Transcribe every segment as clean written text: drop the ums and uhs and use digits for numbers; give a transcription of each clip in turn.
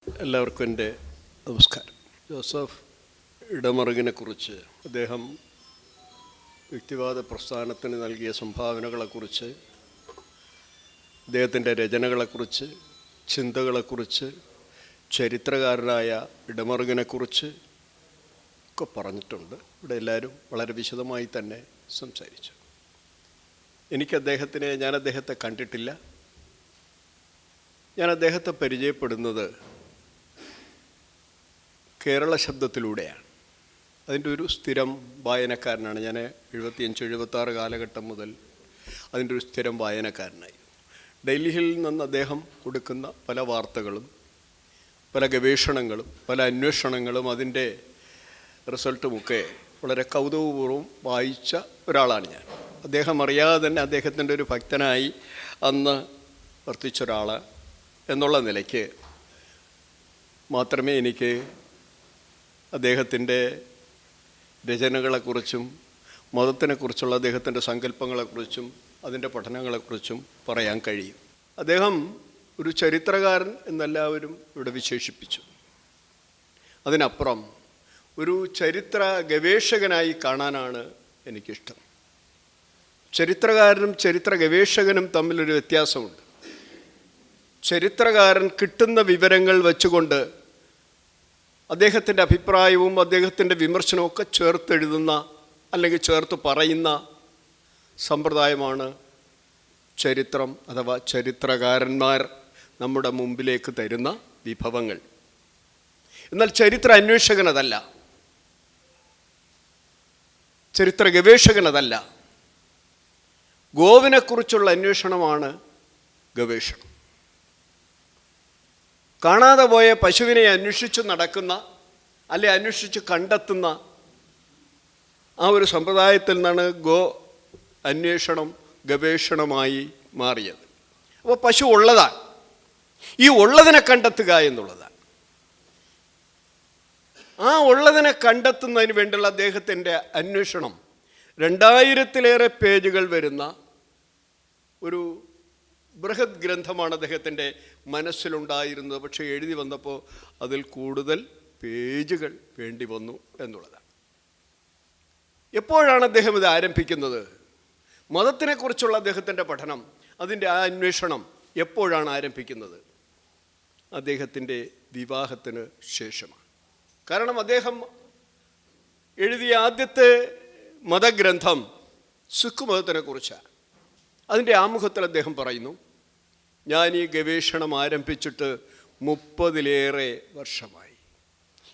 എല്ലാവർക്കും എൻ്റെ നമസ്കാരം. ജോസഫ് ഇടമറുകിനെക്കുറിച്ച്, അദ്ദേഹം യുക്തിവാദ പ്രസ്ഥാനത്തിന് നൽകിയ സംഭാവനകളെക്കുറിച്ച്, അദ്ദേഹത്തിൻ്റെ രചനകളെക്കുറിച്ച്, ചിന്തകളെക്കുറിച്ച്, ചരിത്രകാരനായ ഇടമറുകിനെക്കുറിച്ച് ഒക്കെ പറഞ്ഞിട്ടുണ്ട്. ഇവിടെ എല്ലാവരും വളരെ വിശദമായി തന്നെ സംസാരിച്ചു. ഞാൻ അദ്ദേഹത്തെ കണ്ടിട്ടില്ല. ഞാൻ അദ്ദേഹത്തെ പരിചയപ്പെടുന്നത് കേരള ശബ്ദത്തിലൂടെയാണ്. അതിൻ്റെ ഒരു സ്ഥിരം വായനക്കാരനാണ്. ഞാൻ 75-76 കാലഘട്ടം മുതൽ അതിൻ്റെ ഒരു സ്ഥിരം വായനക്കാരനായി. ഡൽഹിയിൽ നിന്ന് അദ്ദേഹം കൊടുക്കുന്ന പല വാർത്തകളും, പല ഗവേഷണങ്ങളും, പല അന്വേഷണങ്ങളും, അതിൻ്റെ റിസൾട്ടുമൊക്കെ വളരെ കൗതുകപൂർവ്വം വായിച്ച ഒരാളാണ് ഞാൻ. അദ്ദേഹം അറിയാതെ തന്നെ അദ്ദേഹത്തിൻ്റെ ഒരു ഭക്തനായി അന്ന് വർത്തിച്ചൊരാൾ എന്നുള്ള നിലയ്ക്ക് മാത്രമേ എനിക്ക് അദ്ദേഹത്തിൻ്റെ രചനകളെക്കുറിച്ചും മതത്തിനെക്കുറിച്ചുള്ള അദ്ദേഹത്തിൻ്റെ സങ്കല്പങ്ങളെക്കുറിച്ചും അതിൻ്റെ പഠനങ്ങളെക്കുറിച്ചും പറയാൻ കഴിയും. അദ്ദേഹം ഒരു ചരിത്രകാരൻ എന്നെല്ലാവരും ഇവിടെ വിശേഷിപ്പിച്ചു. അതിനപ്പുറം ഒരു ചരിത്ര ഗവേഷകനായി കാണാനാണ് എനിക്കിഷ്ടം. ചരിത്രകാരനും ചരിത്ര ഗവേഷകനും തമ്മിലൊരു വ്യത്യാസമുണ്ട്. ചരിത്രകാരൻ കിട്ടുന്ന വിവരങ്ങൾ വെച്ചുകൊണ്ട് അദ്ദേഹത്തിൻ്റെ അഭിപ്രായവും അദ്ദേഹത്തിൻ്റെ വിമർശനമൊക്കെ ചേർത്തെഴുതുന്ന അല്ലെങ്കിൽ ചേർത്ത് പറയുന്ന സമ്പ്രദായമാണ് ചരിത്രം അഥവാ ചരിത്രകാരന്മാർ നമ്മുടെ മുമ്പിലേക്ക് തരുന്ന വിഭവങ്ങൾ. എന്നാൽ ചരിത്ര അന്വേഷകനതല്ല, ചരിത്ര ഗവേഷകനതല്ല. ഗോവിനെക്കുറിച്ചുള്ള അന്വേഷണമാണ് ഗവേഷണം. കാണാതെ പോയ പശുവിനെ അന്വേഷിച്ച് നടക്കുന്ന, അല്ലെ അന്വേഷിച്ച് കണ്ടെത്തുന്ന ആ ഒരു സമ്പ്രദായത്തിൽ നിന്നാണ് അന്വേഷണം ഗവേഷണമായി മാറിയത്. അപ്പോൾ പശു ഉള്ളതാണ്, ഈ ഉള്ളതിനെ കണ്ടെത്തുക എന്നുള്ളതാണ്. ആ ഉള്ളതിനെ കണ്ടെത്തുന്നതിന് വേണ്ടിയുള്ള അദ്ദേഹത്തിൻ്റെ അന്വേഷണം 2000-ലേറെ പേജുകൾ വരുന്ന ഒരു ബൃഹത് ഗ്രന്ഥമാണ് അദ്ദേഹത്തിൻ്റെ മനസ്സിലുണ്ടായിരുന്നത്. പക്ഷേ എഴുതി വന്നപ്പോൾ അതിൽ കൂടുതൽ പേജുകൾ വേണ്ടി വന്നു എന്നുള്ളതാണ്. എപ്പോഴാണ് അദ്ദേഹം ഇത് ആരംഭിക്കുന്നത്? മതത്തിനെക്കുറിച്ചുള്ള അദ്ദേഹത്തിൻ്റെ പഠനം, അതിൻ്റെ ആ അന്വേഷണം എപ്പോഴാണ് ആരംഭിക്കുന്നത്? അദ്ദേഹത്തിൻ്റെ വിവാഹത്തിന് ശേഷമാണ്. കാരണം അദ്ദേഹം എഴുതിയ ആദ്യത്തെ മതഗ്രന്ഥം സിഖ് മതത്തിനെക്കുറിച്ചാണ്. അതിൻ്റെ ആമുഖത്തിൽ അദ്ദേഹം പറയുന്നു, ഞാൻ ഈ ഗവേഷണം ആരംഭിച്ചിട്ട് 30-ലേറെ വർഷമായി.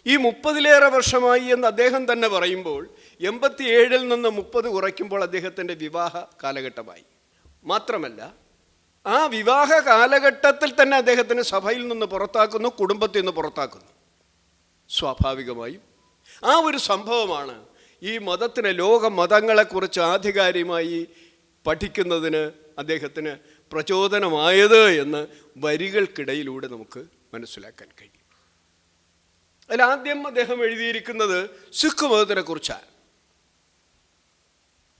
ഈ 30-ലേറെ വർഷമായി എന്ന് അദ്ദേഹം തന്നെ പറയുമ്പോൾ 87-ൽ നിന്ന് 30 കുറയ്ക്കുമ്പോൾ അദ്ദേഹത്തിൻ്റെ വിവാഹ കാലഘട്ടമായി. മാത്രമല്ല, ആ വിവാഹ കാലഘട്ടത്തിൽ തന്നെ അദ്ദേഹത്തിന് സഭയിൽ നിന്ന് പുറത്താക്കുന്നു, കുടുംബത്തിൽ നിന്ന് പുറത്താക്കുന്നു. സ്വാഭാവികമായും ആ ഒരു സംഭവമാണ് ഈ മതത്തിന്, ലോക മതങ്ങളെക്കുറിച്ച് ആധികാരികമായി പഠിക്കുന്നതിന് അദ്ദേഹത്തിന് പ്രചോദനമായത് എന്ന് വരികൾക്കിടയിലൂടെ നമുക്ക് മനസ്സിലാക്കാൻ കഴിയും. അതിലാദ്യം അദ്ദേഹം എഴുതിയിരിക്കുന്നത് സിഖ് മതത്തിനെക്കുറിച്ചാണ്.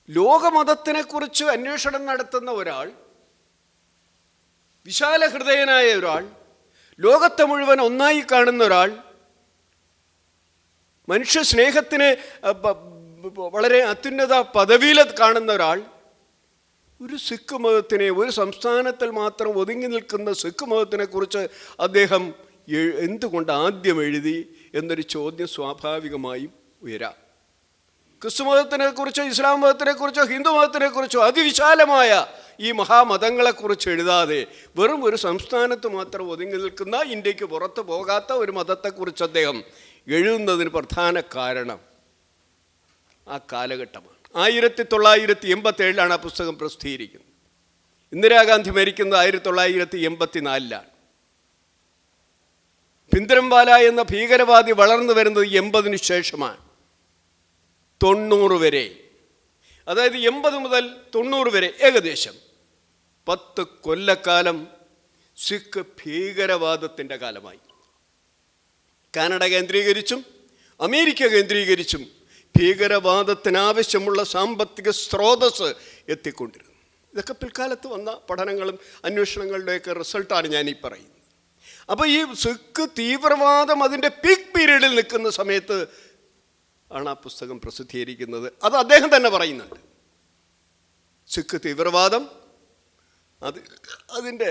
ലോകമതത്തിനെക്കുറിച്ച് അന്വേഷണം നടത്തുന്ന ഒരാൾ, വിശാല ഹൃദയനായ ഒരാൾ, ലോകത്തെ മുഴുവൻ ഒന്നായി കാണുന്ന ഒരാൾ, മനുഷ്യ സ്നേഹത്തിന് വളരെ അത്യുന്നത പദവിയിൽ കാണുന്ന ഒരാൾ, ഒരു സിഖ് മതത്തിനെ, ഒരു സംസ്ഥാനത്തിൽ മാത്രം ഒതുങ്ങി നിൽക്കുന്ന സിഖ് മതത്തിനെക്കുറിച്ച് അദ്ദേഹം എന്തുകൊണ്ട് ആദ്യം എഴുതി എന്നൊരു ചോദ്യം സ്വാഭാവികമായും ഉയരാം. ക്രിസ്തു മതത്തിനെക്കുറിച്ചോ ഇസ്ലാം മതത്തിനെക്കുറിച്ചോ ഹിന്ദു മതത്തിനെക്കുറിച്ചോ അതിവിശാലമായ ഈ മഹാമതങ്ങളെക്കുറിച്ച് എഴുതാതെ വെറും ഒരു സംസ്ഥാനത്ത് മാത്രം ഒതുങ്ങി നിൽക്കുന്ന, ഇന്ത്യക്ക് പുറത്ത് പോകാത്ത ഒരു മതത്തെക്കുറിച്ച് അദ്ദേഹം എഴുതുന്നതിന് പ്രധാന കാരണം ആ കാലഘട്ടമാണ്. 1987 ആ പുസ്തകം പ്രസിദ്ധീകരിക്കുന്നത്. ഇന്ദിരാഗാന്ധി മരിക്കുന്നത് 1984. ഭിന്ദ്രൻവാല എന്ന ഭീകരവാദി വളർന്നു വരുന്നത് 80-ന് ശേഷമാണ്. 90 വരെ, അതായത് 80 മുതൽ 90 വരെ ഏകദേശം 10 കൊല്ലക്കാലം സിഖ് ഭീകരവാദത്തിൻ്റെ കാലമായി. കാനഡ കേന്ദ്രീകരിച്ചും അമേരിക്ക കേന്ദ്രീകരിച്ചും ഭീകരവാദത്തിനാവശ്യമുള്ള സാമ്പത്തിക സ്രോതസ് എത്തിക്കൊണ്ടിരുന്നു. ഇതൊക്കെ പിൽക്കാലത്ത് വന്ന പഠനങ്ങളും അന്വേഷണങ്ങളുടെയൊക്കെ റിസൾട്ടാണ് ഞാനീ പറയുന്നത്. അപ്പോൾ ഈ സിഖ് തീവ്രവാദം അതിൻ്റെ പീക്ക് പീരീഡിൽ നിൽക്കുന്ന സമയത്ത് ആണ് ആ പുസ്തകം പ്രസിദ്ധീകരിക്കുന്നത്. അത് അദ്ദേഹം തന്നെ പറയുന്നുണ്ട്. സിഖ് തീവ്രവാദം അതിൻ്റെ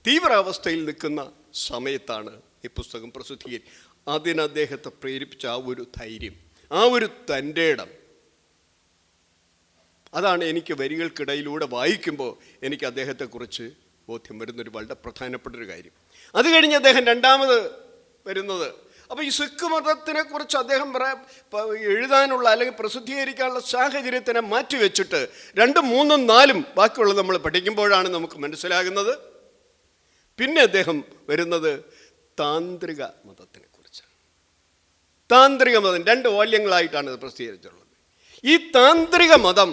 തീവ്രാവസ്ഥയിൽ നിൽക്കുന്ന സമയത്താണ് ഈ പുസ്തകം പ്രസിദ്ധീകരിക്കുന്നത്. അതിന് അദ്ദേഹത്തെ പ്രേരിപ്പിച്ച ആ ഒരു ധൈര്യം, ആ ഒരു തൻ്റെ ഇടം, അതാണ് എനിക്ക് വരികൾക്കിടയിലൂടെ വായിക്കുമ്പോൾ എനിക്ക് അദ്ദേഹത്തെക്കുറിച്ച് ബോധ്യം വരുന്നൊരു വളരെ പ്രധാനപ്പെട്ടൊരു കാര്യം. അത് കഴിഞ്ഞ് അദ്ദേഹം രണ്ടാമത് വരുന്നത്, അപ്പോൾ ഈ സിഖ് മതത്തിനെക്കുറിച്ച് അദ്ദേഹം എഴുതാനുള്ള അല്ലെങ്കിൽ പ്രസിദ്ധീകരിക്കാനുള്ള സാഹചര്യത്തിനെ മാറ്റിവെച്ചിട്ട് 2, 3, 4 ബാക്കിയുള്ളത് നമ്മൾ പഠിക്കുമ്പോഴാണ് നമുക്ക് മനസ്സിലാകുന്നത്. പിന്നെ അദ്ദേഹം വരുന്നത് താന്ത്രിക മതത്തിനെ കുറിച്ചാണ്. താന്ത്രിക മതം 2 വാല്യങ്ങളായിട്ടാണ് ഇത് പ്രസിദ്ധീകരിച്ചിട്ടുള്ളത്. ഈ താന്ത്രിക മതം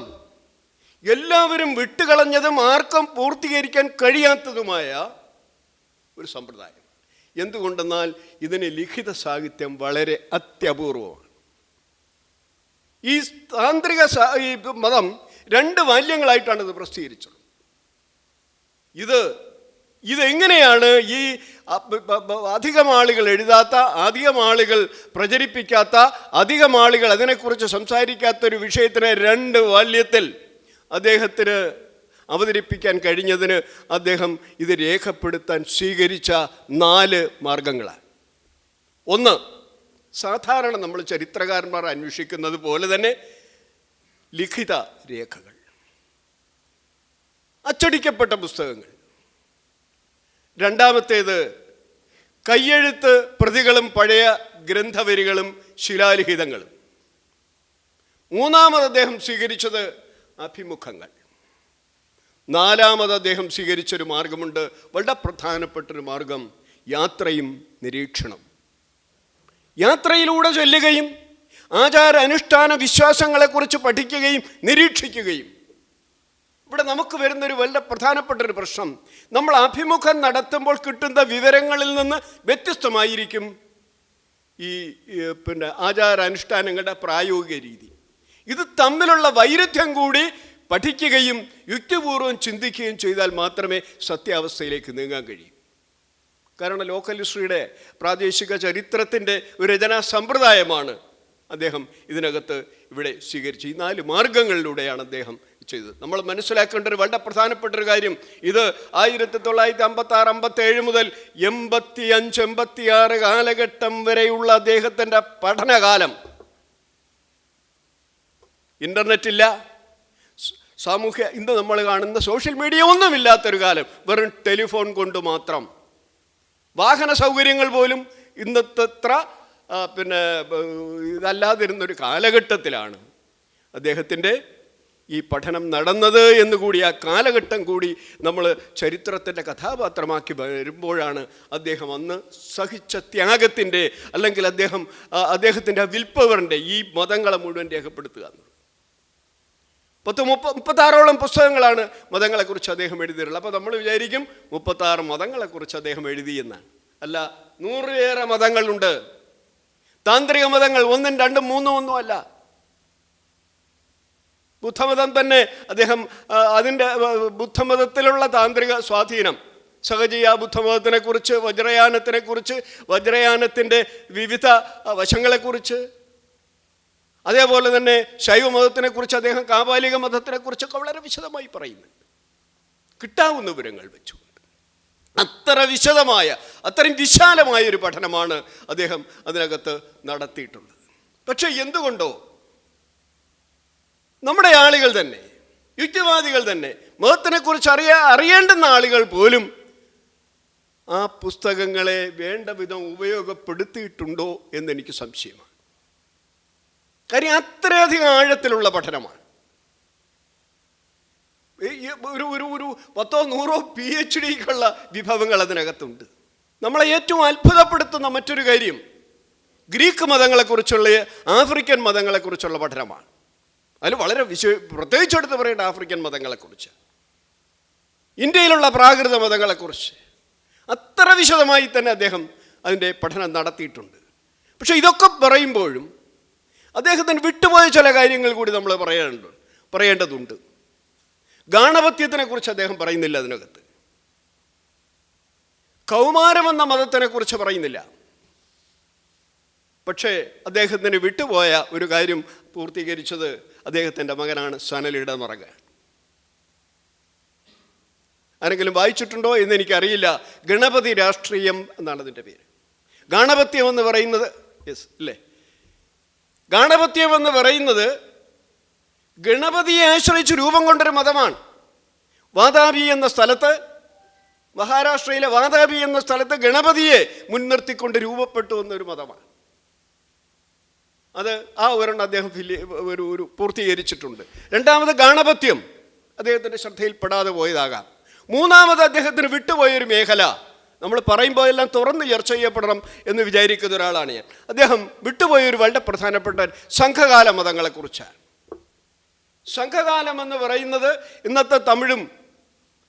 എല്ലാവരും വിട്ടുകളഞ്ഞതും ആർക്കും പൂർത്തീകരിക്കാൻ കഴിയാത്തതുമായ ഒരു സമ്പ്രദായം. എന്തുകൊണ്ടെന്നാൽ ഇതിന് ലിഖിത സാഹിത്യം വളരെ അത്യപൂർവമാണ്. ഈ താന്ത്രിക ഈ മതം 2 വാല്യങ്ങളായിട്ടാണ് ഇത് പ്രസിദ്ധീകരിച്ചത്. ഇതെങ്ങനെയാണ് ഈ അധികം ആളുകൾ എഴുതാത്ത, അധികം ആളുകൾ പ്രചരിപ്പിക്കാത്ത, അധികം ആളുകൾ അതിനെക്കുറിച്ച് സംസാരിക്കാത്തൊരു വിഷയത്തിനെ 2 വാല്യത്തിൽ അദ്ദേഹത്തിന് അവതരിപ്പിക്കാൻ കഴിഞ്ഞതിന് അദ്ദേഹം ഇത് രേഖപ്പെടുത്താൻ സ്വീകരിച്ച 4 മാർഗങ്ങളാണ്. ഒന്ന്, സാധാരണ നമ്മൾ ചരിത്രകാരന്മാർ അന്വേഷിക്കുന്നത് പോലെ തന്നെ ലിഖിത രേഖകൾ, അച്ചടിക്കപ്പെട്ട പുസ്തകങ്ങൾ. രണ്ടാമത്തേത് കയ്യെഴുത്ത് പ്രതികളും പഴയ ഗ്രന്ഥവരികളും ശിലാലിഖിതങ്ങളും. മൂന്നാമത് അദ്ദേഹം സ്വീകരിച്ചത് അഭിമുഖങ്ങൾ. നാലാമത് അദ്ദേഹം സ്വീകരിച്ചൊരു മാർഗമുണ്ട്, വളരെ പ്രധാനപ്പെട്ടൊരു മാർഗം, യാത്രയും നിരീക്ഷണം. യാത്രയിലൂടെ ചെല്ലുകയും ആചാര അനുഷ്ഠാന വിശ്വാസങ്ങളെക്കുറിച്ച് പഠിക്കുകയും നിരീക്ഷിക്കുകയും. ഇവിടെ നമുക്ക് വരുന്നൊരു വളരെ പ്രധാനപ്പെട്ടൊരു പ്രശ്നം, നമ്മൾ അഭിമുഖം നടത്തുമ്പോൾ കിട്ടുന്ന വിവരങ്ങളിൽ നിന്ന് വ്യത്യസ്തമായിരിക്കും ഈ ആചാരാനുഷ്ഠാനങ്ങളുടെ പ്രായോഗിക രീതി. ഇത് തമ്മിലുള്ള വൈരുദ്ധ്യം കൂടി പഠിക്കുകയും യുക്തിപൂർവ്വം ചിന്തിക്കുകയും ചെയ്താൽ മാത്രമേ സത്യാവസ്ഥയിലേക്ക് നീങ്ങാൻ കഴിയൂ. കാരണം ലോക്കൽ ഹിസ്റ്ററിയുടെ പ്രാദേശിക ചരിത്രത്തിൻ്റെ ഒരു രചനാ സമ്പ്രദായമാണ് അദ്ദേഹം ഇതിനകത്ത് ഇവിടെ സ്വീകരിച്ചു. ഈ 4 മാർഗങ്ങളിലൂടെയാണ് അദ്ദേഹം ചെയ്തത്. നമ്മൾ മനസ്സിലാക്കേണ്ട ഒരു വളരെ പ്രധാനപ്പെട്ടൊരു കാര്യം, ഇത് 1956-57 മുതൽ 85-86 കാലഘട്ടം വരെയുള്ള അദ്ദേഹത്തിൻ്റെ പഠനകാലം. ഇൻ്റർനെറ്റില്ല, ഇന്ന് നമ്മൾ കാണുന്ന സോഷ്യൽ മീഡിയ ഒന്നുമില്ലാത്തൊരു കാലം, വെറും ടെലിഫോൺ കൊണ്ട് മാത്രം. വാഹന സൗകര്യങ്ങൾ പോലും ഇന്നത്തെ ഇതല്ലാതിരുന്നൊരു കാലഘട്ടത്തിലാണ് അദ്ദേഹത്തിൻ്റെ ഈ പഠനം നടന്നത് എന്നുകൂടി, ആ കാലഘട്ടം കൂടി നമ്മൾ ചരിത്രത്തിൻ്റെ കഥാപാത്രമാക്കി വരുമ്പോഴാണ് അദ്ദേഹം അന്ന് സഹിച്ച ത്യാഗത്തിൻ്റെ, അല്ലെങ്കിൽ അദ്ദേഹത്തിൻ്റെ വിൽപ്പവറിൻ്റെ ഈ മതങ്ങളെ മുഴുവൻ രേഖപ്പെടുത്തുക എന്നുള്ളത്. 36ഓളം പുസ്തകങ്ങളാണ് മതങ്ങളെക്കുറിച്ച് അദ്ദേഹം എഴുതിയിട്ടുള്ളത്. അപ്പോൾ നമ്മൾ വിചാരിക്കും 36 മതങ്ങളെക്കുറിച്ച് അദ്ദേഹം എഴുതിയെന്നാണ്. അല്ല, 100-ഏറെ മതങ്ങളുണ്ട്. താന്ത്രിക മതങ്ങൾ 1, 2, 3 ഒന്നും അല്ല. ബുദ്ധമതം തന്നെ അദ്ദേഹം അതിൻ്റെ ബുദ്ധമതത്തിലുള്ള താന്ത്രിക സ്വാധീനം, സഹജിയ ബുദ്ധമതത്തിനെക്കുറിച്ച്, വജ്രയാനത്തിനെക്കുറിച്ച്, വജ്രയാനത്തിൻ്റെ വിവിധ വശങ്ങളെക്കുറിച്ച്, അതേപോലെ തന്നെ ശൈവമതത്തിനെക്കുറിച്ച് അദ്ദേഹം കാപാലിക മതത്തിനെക്കുറിച്ചൊക്കെ വളരെ വിശദമായി പറയുന്നുണ്ട്, കിട്ടാവുന്ന വിവരങ്ങൾ വെച്ചുകൊണ്ട്. അത്ര വിശദമായ, അത്രയും വിശാലമായ ഒരു പഠനമാണ് അദ്ദേഹം അതിനകത്ത് നടത്തിയിട്ടുള്ളത്. പക്ഷേ എന്തുകൊണ്ടോ നമ്മുടെ ആളുകൾ തന്നെ, യുക്തിവാദികൾ തന്നെ, മതത്തിനെക്കുറിച്ച് അറിയേണ്ടുന്ന ആളുകൾ പോലും ആ പുസ്തകങ്ങളെ വേണ്ട വിധം ഉപയോഗപ്പെടുത്തിയിട്ടുണ്ടോ എന്നെനിക്ക് സംശയമാണ്. കാര്യം അത്രയധികം ആഴത്തിലുള്ള പഠനമാണ്. ഒരു 10-100 PhDക്കുള്ള വിഭവങ്ങൾ അതിനകത്തുണ്ട്. നമ്മളെ ഏറ്റവും അത്ഭുതപ്പെടുത്തുന്ന മറ്റൊരു കാര്യം ഗ്രീക്ക് മതങ്ങളെക്കുറിച്ചുള്ള, ആഫ്രിക്കൻ മതങ്ങളെക്കുറിച്ചുള്ള പഠനമാണ്. അതിൽ വളരെ പ്രത്യേകിച്ചെടുത്ത് പറയേണ്ട ആഫ്രിക്കൻ മതങ്ങളെക്കുറിച്ച്, ഇന്ത്യയിലുള്ള പ്രാകൃത മതങ്ങളെക്കുറിച്ച് അത്ര വിശദമായി തന്നെ അദ്ദേഹം അതിൻ്റെ പഠനം നടത്തിയിട്ടുണ്ട്. പക്ഷേ ഇതൊക്കെ പറയുമ്പോഴും അദ്ദേഹത്തിന് വിട്ടുപോയ ചില കാര്യങ്ങൾ കൂടി നമ്മൾ പറയേണ്ടതുണ്ട്. ഗാണപത്യത്തിനെക്കുറിച്ച് അദ്ദേഹം പറയുന്നില്ല അതിനകത്ത്. കൗമാരമെന്ന മതത്തിനെ കുറിച്ച് പറയുന്നില്ല. പക്ഷേ അദ്ദേഹത്തിന് വിട്ടുപോയ ഒരു കാര്യം പൂർത്തീകരിച്ചത് അദ്ദേഹത്തിൻ്റെ മകനാണ് സനലിയുടെ മറക. ആരെങ്കിലും വായിച്ചിട്ടുണ്ടോ എന്ന് എനിക്കറിയില്ല. ഗണപതി രാഷ്ട്രീയം എന്നാണ് അതിൻ്റെ പേര്. ഗാണപത്യം എന്ന് പറയുന്നത് അല്ലേ, ഗാണപത്യം എന്ന് പറയുന്നത് ഗണപതിയെ ആശ്രയിച്ച് രൂപം കൊണ്ടൊരു മതമാണ്. വാതാപി എന്ന സ്ഥലത്ത്, മഹാരാഷ്ട്രയിലെ വാതാപി എന്ന സ്ഥലത്ത് ഗണപതിയെ മുൻനിർത്തിക്കൊണ്ട് രൂപപ്പെട്ടു എന്നൊരു മതമാണ്. അത് ആ ഒരെണ്ണം അദ്ദേഹം ഒരു പൂർത്തീകരിച്ചിട്ടുണ്ട്. രണ്ടാമത് ഗാണപത്യം അദ്ദേഹത്തിൻ്റെ ശ്രദ്ധയിൽപ്പെടാതെ പോയതാകാം. മൂന്നാമത് അദ്ദേഹത്തിന് വിട്ടുപോയൊരു മേഖല, നമ്മൾ പറയുമ്പോൾ എല്ലാം തുറന്ന് ചർച്ച ചെയ്യപ്പെടണം എന്ന് വിചാരിക്കുന്ന ഒരാളാണ് ഞാൻ. അദ്ദേഹം വിട്ടുപോയൊരു വളരെ പ്രധാനപ്പെട്ട സംഘകാല മതങ്ങളെക്കുറിച്ചാണ്. സംഘകാലം എന്ന് പറയുന്നത് ഇന്നത്തെ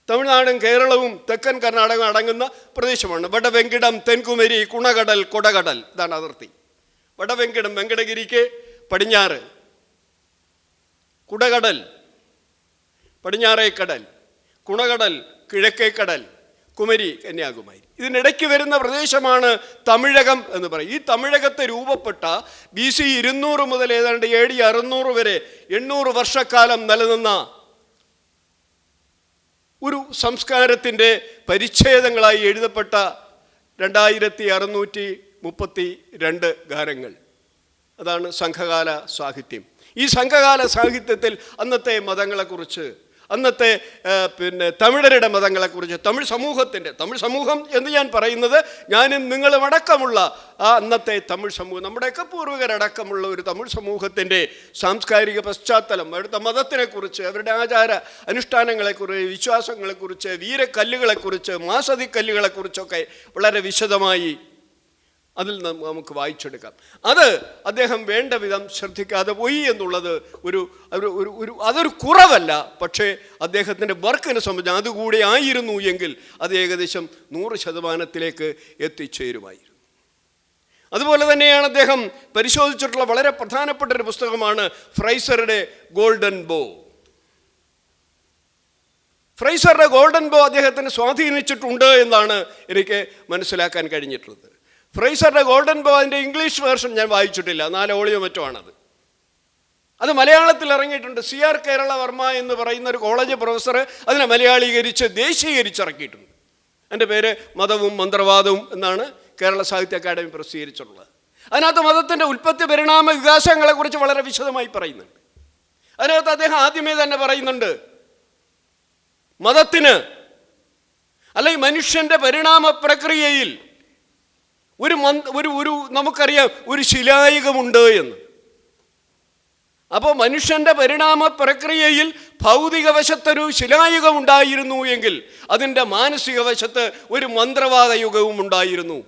തമിഴ്നാടും കേരളവും തെക്കൻ കർണാടകം അടങ്ങുന്ന പ്രദേശമാണ്. വടവെങ്കിടം, തെൻകുമരി, കുണകടൽ, കൊടകടൽ, ഇതാണ് അതിർത്തി. വടവെങ്കിടം വെങ്കടഗിരിക്ക് പടിഞ്ഞാറ്, കുടകടൽ പടിഞ്ഞാറേക്കടൽ, കുണകടൽ കിഴക്കേക്കടൽ, കുമരി കന്യാകുമാരി. ഇതിനിടയ്ക്ക് വരുന്ന പ്രദേശമാണ് തമിഴകം എന്ന് പറയും. ഈ തമിഴകത്തെ രൂപപ്പെട്ട BC 200 മുതൽ ഏതാണ്ട് AD 600 വരെ 800 വർഷക്കാലം നിലനിന്ന ഒരു സംസ്കാരത്തിൻ്റെ പരിച്ഛേദങ്ങളായി എഴുതപ്പെട്ട 2632 ഗാനങ്ങൾ, അതാണ് സംഘകാല സാഹിത്യം. ഈ സംഘകാല സാഹിത്യത്തിൽ അന്നത്തെ മതങ്ങളെക്കുറിച്ച്, അന്നത്തെ തമിഴരുടെ മതങ്ങളെക്കുറിച്ച്, തമിഴ് സമൂഹം എന്ന് ഞാൻ പറയുന്നത് ഞാനും നിങ്ങളും അടക്കമുള്ള ആ അന്നത്തെ തമിഴ് സമൂഹം, നമ്മുടെയൊക്കെ പൂർവികരടക്കമുള്ള ഒരു തമിഴ് സമൂഹത്തിൻ്റെ സാംസ്കാരിക പശ്ചാത്തലം, അവരുടെ മതത്തിനെക്കുറിച്ച്, അവരുടെ ആചാര അനുഷ്ഠാനങ്ങളെക്കുറിച്ച്, വിശ്വാസങ്ങളെക്കുറിച്ച്, വീരക്കല്ലുകളെക്കുറിച്ച്, മാസതിക്കല്ലുകളെക്കുറിച്ചൊക്കെ വളരെ വിശദമായി അതിൽ നമുക്ക് വായിച്ചെടുക്കാം. അത് അദ്ദേഹം വേണ്ട വിധം ശ്രദ്ധിക്കാതെ പോയി എന്നുള്ളത് അതൊരു കുറവല്ല. പക്ഷേ അദ്ദേഹത്തിൻ്റെ വർക്കിനെ സംബന്ധിച്ച് അതുകൂടെ ആയിരുന്നു എങ്കിൽ അത് ഏകദേശം 100% എത്തിച്ചേരുമായിരുന്നു. അതുപോലെ തന്നെയാണ് അദ്ദേഹം പരിശോധിച്ചിട്ടുള്ള വളരെ പ്രധാനപ്പെട്ട ഒരു പുസ്തകമാണ് ഫ്രൈസറുടെ ഗോൾഡൻ ബോ. ഫ്രൈസറുടെ ഗോൾഡൻ ബോ അദ്ദേഹത്തിന് സ്വാധീനിച്ചിട്ടുണ്ട് എന്നാണ് എനിക്ക് മനസ്സിലാക്കാൻ കഴിഞ്ഞിട്ടുള്ളത്. ഫ്രൈസറുടെ ഗോൾഡൻ ബോ, അതിൻ്റെ ഇംഗ്ലീഷ് വേർഷൻ ഞാൻ വായിച്ചിട്ടില്ല, 4 ഓളിയോ മറ്റോ ആണത്. അത് മലയാളത്തിൽ ഇറങ്ങിയിട്ടുണ്ട്. CR കേരളവർമ്മ എന്ന് പറയുന്ന ഒരു കോളേജ് പ്രൊഫസർ അതിനെ മലയാളീകരിച്ച് ദേശീകരിച്ചിറക്കിയിട്ടുണ്ട്. എൻ്റെ പേര് മതവും മന്ത്രവാദവും എന്നാണ് കേരള സാഹിത്യ അക്കാദമി പ്രസിദ്ധീകരിച്ചിട്ടുള്ളത്. അതിനകത്ത് മതത്തിൻ്റെ ഉൽപ്പത്തി, പരിണാമ, വികാസങ്ങളെക്കുറിച്ച് വളരെ വിശദമായി പറയുന്നുണ്ട്. അതിനകത്ത് അദ്ദേഹം ആദ്യമേ തന്നെ പറയുന്നുണ്ട്, മതത്തിന് അല്ലെങ്കിൽ മനുഷ്യൻ്റെ പരിണാമ പ്രക്രിയയിൽ ഒരു നമുക്കറിയാം ഒരു ശിലായുഗമുണ്ട് എന്ന്. അപ്പോൾ മനുഷ്യൻ്റെ പരിണാമ പ്രക്രിയയിൽ ഭൗതിക വശത്തൊരു ശിലായുഗം ഉണ്ടായിരുന്നു എങ്കിൽ അതിൻ്റെ മാനസിക വശത്ത് ഒരു മന്ത്രവാദ യുഗവും ഉണ്ടായിരുന്നു.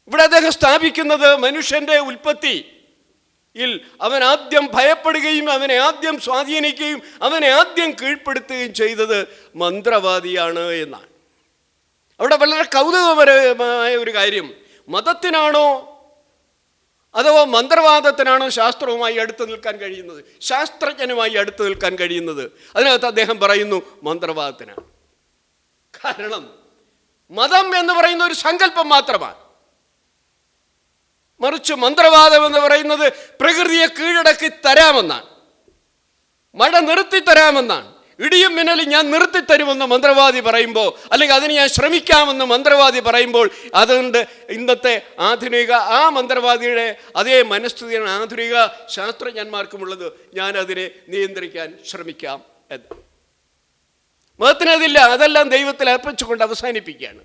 ഇവിടെ അദ്ദേഹം സ്ഥാപിക്കുന്നത് മനുഷ്യൻ്റെ ഉൽപ്പത്തിയിൽ അവൻ ആദ്യം ഭയപ്പെടുകയും അവനെ ആദ്യം സ്വാധീനിക്കുകയും അവനെ ആദ്യം കീഴ്പ്പെടുത്തുകയും ചെയ്തത് മന്ത്രവാദിയാണ് എന്നാണ്. അവിടെ വളരെ കൗതുകപരമായ ഒരു കാര്യം, മതത്തിനാണോ അഥവാ മന്ത്രവാദത്തിനാണോ ശാസ്ത്രവുമായി അടുത്ത് നിൽക്കാൻ കഴിയുന്നത്, ശാസ്ത്രജ്ഞനുമായി അടുത്ത് നിൽക്കാൻ കഴിയുന്നത്? അതിനകത്ത് അദ്ദേഹം പറയുന്നു മന്ത്രവാദത്തിനാണ്. കാരണം മതം എന്ന് പറയുന്ന ഒരു സങ്കല്പം മാത്രമാണ്. മറിച്ച് മന്ത്രവാദം എന്ന് പറയുന്നത് പ്രകൃതിയെ കീഴടക്കി തരാമെന്നാണ്, മഴ നിർത്തിത്തരാമെന്നാണ്, ഇടിയും മിന്നലും ഞാൻ നിർത്തിത്തരുമെന്ന് മന്ത്രവാദി പറയുമ്പോൾ, അല്ലെങ്കിൽ അതിന് ഞാൻ ശ്രമിക്കാമെന്ന് മന്ത്രവാദി പറയുമ്പോൾ, അതുകൊണ്ട് ഇന്നത്തെ ആധുനിക ആ മന്ത്രവാദിയുടെ അതേ മനസ്ഥിതിയാണ് ആധുനിക ശാസ്ത്രജ്ഞന്മാർക്കുമുള്ളത്. ഞാനതിനെ നിയന്ത്രിക്കാൻ ശ്രമിക്കാം എന്ന്. മതത്തിനതില്ല, അതെല്ലാം ദൈവത്തിൽ അർപ്പിച്ചുകൊണ്ട് അവസാനിപ്പിക്കുകയാണ്.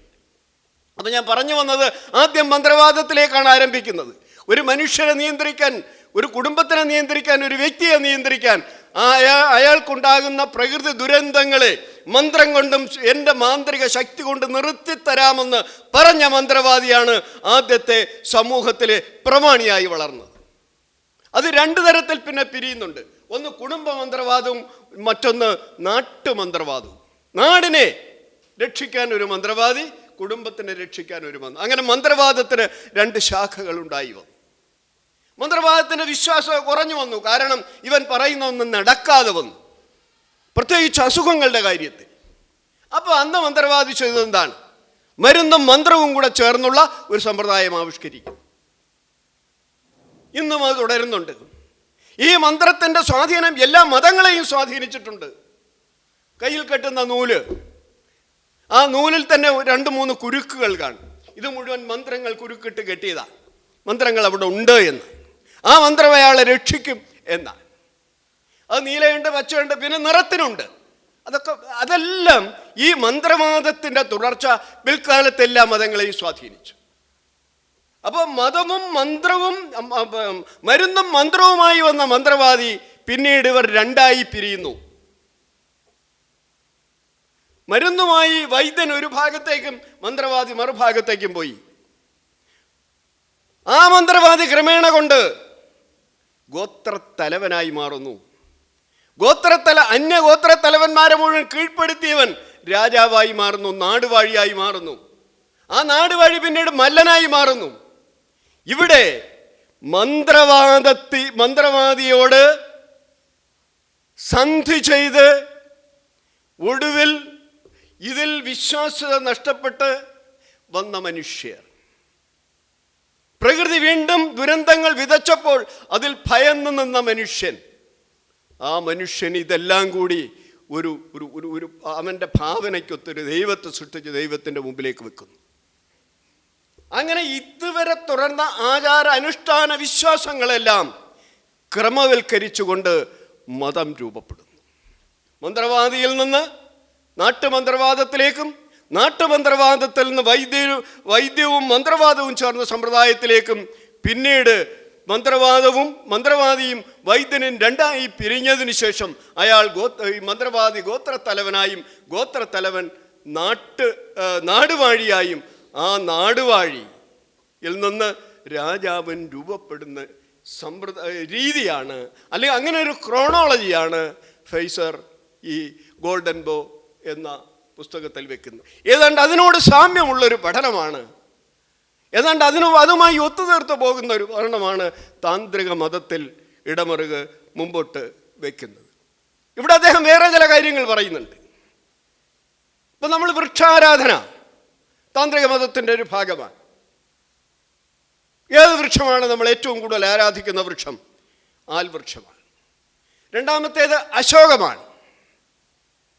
അപ്പം ഞാൻ പറഞ്ഞു വന്നത്, ആദ്യം മന്ത്രവാദത്തിലേക്കാണ് ആരംഭിക്കുന്നത്. ഒരു മനുഷ്യനെ നിയന്ത്രിക്കാൻ, ഒരു കുടുംബത്തിനെ നിയന്ത്രിക്കാൻ, ഒരു വ്യക്തിയെ നിയന്ത്രിക്കാൻ, അയാൾക്കുണ്ടാകുന്ന പ്രകൃതി ദുരന്തങ്ങളെ മന്ത്രം കൊണ്ടും എൻ്റെ മാന്ത്രിക ശക്തി കൊണ്ട് നിർത്തിത്തരാമെന്ന് പറഞ്ഞ മന്ത്രവാദിയാണ് ആദ്യത്തെ സമൂഹത്തിലെ പ്രമാണിയായി വളർന്നത്. അത് 2 തരത്തിൽ പിന്നെ പിരിയുന്നുണ്ട്. ഒന്ന് കുടുംബ മന്ത്രവാദവും മറ്റൊന്ന് നാട്ടുമന്ത്രവാദവും. നാടിനെ രക്ഷിക്കാൻ ഒരു മന്ത്രവാദി, കുടുംബത്തിനെ രക്ഷിക്കാൻ ഒരു അങ്ങനെ മന്ത്രവാദത്തിന് 2 ശാഖകൾ ഉണ്ടായി വന്നു. മന്ത്രവാദത്തിൻ്റെ വിശ്വാസം കുറഞ്ഞു വന്നു. കാരണം ഇവൻ പറയുന്ന ഒന്നും നടക്കാതെ വന്നു, പ്രത്യേകിച്ച് അസുഖങ്ങളുടെ കാര്യത്തിൽ. അപ്പോൾ അന്ന് മന്ത്രവാദി ചെയ്തത് എന്താണ്? മരുന്നും മന്ത്രവും കൂടെ ചേർന്നുള്ള ഒരു സമ്പ്രദായം ആവിഷ്കരിക്കും. ഇന്നും അത് തുടരുന്നുണ്ട്. ഈ മന്ത്രത്തിൻ്റെ സ്വാധീനം എല്ലാ മതങ്ങളെയും സ്വാധീനിച്ചിട്ടുണ്ട്. കയ്യിൽ കെട്ടുന്ന നൂല്, ആ നൂലിൽ തന്നെ 2-3 കുരുക്കുകൾ കാണും. ഇത് മുഴുവൻ മന്ത്രങ്ങൾ കുരുക്കിട്ട് കെട്ടിയതാണ്. മന്ത്രങ്ങൾ അവിടെ ഉണ്ട് എന്ന്, ആ മന്ത്രം അയാളെ രക്ഷിക്കും എന്നാണ്. അത് നീലയുണ്ട്, പച്ചയുണ്ട്, പിന്നെ നിറത്തിനുണ്ട്. അതെല്ലാം ഈ മന്ത്രവാദത്തിൻ്റെ തുടർച്ച പിൽക്കാലത്ത് എല്ലാ മതങ്ങളെയും സ്വാധീനിച്ചു. അപ്പോൾ മതവും മന്ത്രവും മരുന്നും മന്ത്രവുമായി വന്ന മന്ത്രവാദി പിന്നീട് ഇവർ 2ആയി പിരിയുന്നു. മരുന്നുമായി വൈദ്യൻ ഒരു ഭാഗത്തേക്കും മന്ത്രവാദി മറുഭാഗത്തേക്കും പോയി. ആ മന്ത്രവാദി ക്രമേണ കൊണ്ട് ഗോത്രത്തലവനായി മാറുന്നു. അന്യഗോത്രത്തലവന്മാരെ മുഴുവൻ കീഴ്പ്പെടുത്തിയവൻ രാജാവായി മാറുന്നു, നാടുവാഴിയായി മാറുന്നു. ആ നാടുവാഴി പിന്നീട് മല്ലനായി മാറുന്നു. ഇവിടെ മന്ത്രവാദിയോട് സന്ധി ചെയ്ത് ഒടുവിൽ ഇതിൽ വിശ്വാസ്യത നഷ്ടപ്പെട്ട് വന്ന മനുഷ്യർ, പ്രകൃതി വീണ്ടും ദുരന്തങ്ങൾ വിതച്ചപ്പോൾ അതിൽ ഭയന്നു നിന്ന മനുഷ്യൻ, ആ മനുഷ്യൻ ഇതെല്ലാം കൂടി ഒരു അവൻ്റെ ഭാവനയ്ക്കൊത്തൊരു ദൈവത്തെ സൃഷ്ടിച്ച് ദൈവത്തിൻ്റെ മുമ്പിലേക്ക് വെക്കുന്നു. അങ്ങനെ ഇതുവരെ തുടർന്ന ആചാര അനുഷ്ഠാന വിശ്വാസങ്ങളെല്ലാം ക്രമവൽക്കരിച്ചുകൊണ്ട് മതം രൂപപ്പെടുന്നു. മന്ത്രവാദിയിൽ നിന്ന് നാട്ടുമന്ത്രവാദത്തിലേക്കും, നാട്ടുമന്ത്രവാദത്തിൽ നിന്ന് വൈദ്യവും മന്ത്രവാദവും ചേർന്ന സമ്പ്രദായത്തിലേക്കും, പിന്നീട് മന്ത്രവാദിയും വൈദ്യനും 2ആയി പിരിഞ്ഞതിന് ശേഷം അയാൾ മന്ത്രവാദി ഗോത്രത്തലവനായും ഗോത്രത്തലവൻ നാടുവാഴിയായും, ആ നാടുവാഴിയിൽ നിന്ന് രാജാവൻ രൂപപ്പെടുന്ന രീതിയാണ്, അല്ലെങ്കിൽ അങ്ങനെ ഒരു ക്രോണോളജിയാണ് ഫൈസർ ഈ ഗോൾഡൻ ബോ എന്ന പുസ്തകത്തിൽ വെക്കുന്നത്. ഏതാണ്ട് അതിനോട് സാമ്യമുള്ളൊരു പഠനമാണ്, ഏതാണ്ട് അതുമായി ഒത്തുതീർത്ത് പോകുന്ന ഒരു പഠനമാണ് താന്ത്രിക മതത്തിൽ ഇടമറുക മുമ്പോട്ട് വയ്ക്കുന്നത്. ഇവിടെ അദ്ദേഹം വേറെ ചില കാര്യങ്ങൾ പറയുന്നുണ്ട്. ഇപ്പം നമ്മൾ വൃക്ഷാരാധന താന്ത്രിക മതത്തിൻ്റെ ഒരു ഭാഗമാണ്. ഏത് വൃക്ഷമാണ് നമ്മൾ ഏറ്റവും കൂടുതൽ ആരാധിക്കുന്ന വൃക്ഷം? ആൽവൃക്ഷമാണ്. രണ്ടാമത്തേത് അശോകമാണ്.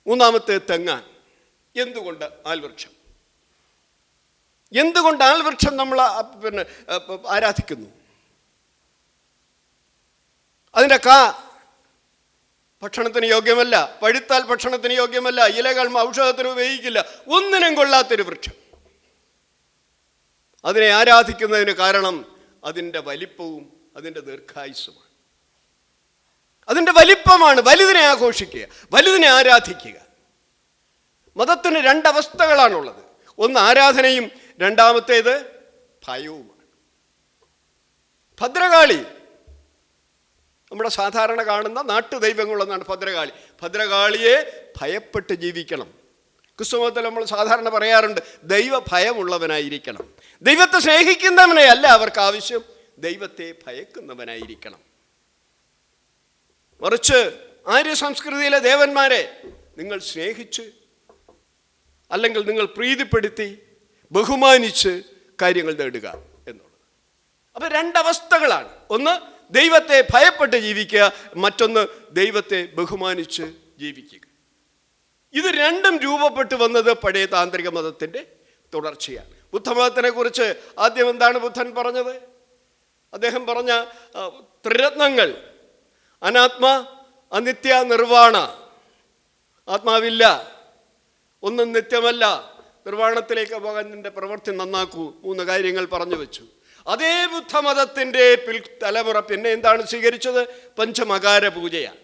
മൂന്നാമത്തേത് തെങ്ങാൻ. എന്തുകൊണ്ട് ആൽവൃക്ഷം? എന്തുകൊണ്ട് ആൽവൃക്ഷം നമ്മൾ ആരാധിക്കുന്നു? അതിൻ്റെ ഭക്ഷണത്തിന് യോഗ്യമല്ല, പഴുത്താൽ ഭക്ഷണത്തിന് യോഗ്യമല്ല, ഇലകൾ ഔഷധത്തിന് ഉപയോഗിക്കില്ല, ഒന്നിനും കൊള്ളാത്തൊരു വൃക്ഷം. അതിനെ ആരാധിക്കുന്നതിന് കാരണം അതിൻ്റെ വലിപ്പവും അതിൻ്റെ ദീർഘായുസ്സുമാണ്. അതിൻ്റെ വലിപ്പമാണ് വലുതിനെ ആഘോഷിക്കുക, വലുതിനെ ആരാധിക്കുക. മതത്തിന് 2 അവസ്ഥകളാണുള്ളത്. ഒന്ന് ആരാധനയും, രണ്ടാമത്തേത് ഭയവുമാണ്. ഭദ്രകാളി നമ്മുടെ സാധാരണ കാണുന്ന നാട്ടുദൈവങ്ങളൊന്നാണ് ഭദ്രകാളി. ഭദ്രകാളിയെ ഭയപ്പെട്ട് ജീവിക്കണം. ക്രിസ്തുമതത്തിൽ നമ്മൾ സാധാരണ പറയാറുണ്ട്, ദൈവ ഭയമുള്ളവനായിരിക്കണം. ദൈവത്തെ സ്നേഹിക്കുന്നവനെ അല്ല അവർക്ക് ആവശ്യം, ദൈവത്തെ ഭയക്കുന്നവനായിരിക്കണം. മറിച്ച് ആര്യ സംസ്കൃതിയിലെ ദേവന്മാരെ നിങ്ങൾ സ്നേഹിച്ച്, അല്ലെങ്കിൽ നിങ്ങൾ പ്രീതിപ്പെടുത്തി ബഹുമാനിച്ച് കാര്യങ്ങൾ നേടുക എന്നുള്ളത്. അപ്പം 2 അവസ്ഥകളാണ്. ഒന്ന് ദൈവത്തെ ഭയപ്പെട്ട് ജീവിക്കുക, മറ്റൊന്ന് ദൈവത്തെ ബഹുമാനിച്ച് ജീവിക്കുക. ഇത് രണ്ടും രൂപപ്പെട്ടു വന്നത് പഴയ താന്ത്രിക മതത്തിൻ്റെ തുടർച്ചയാണ്. ബുദ്ധമതത്തിനെ കുറിച്ച് ആദ്യം എന്താണ് ബുദ്ധൻ പറഞ്ഞത്? അദ്ദേഹം പറഞ്ഞ ത്രിരത്നങ്ങൾ: അനാത്മ, അനിത്യ, നിർവാണ. ആത്മാവില്ല, ഒന്നും നിത്യമല്ല, നിർവാണത്തിലേക്ക് പോകാൻ നിന്റെ പ്രവൃത്തി നന്നാക്കൂ. 3 കാര്യങ്ങൾ പറഞ്ഞു വെച്ചു. അതേ ബുദ്ധമതത്തിൻ്റെ തലമുറ പിന്നെ എന്താണ് സ്വീകരിച്ചത്? പഞ്ചമകാര പൂജയാണ്.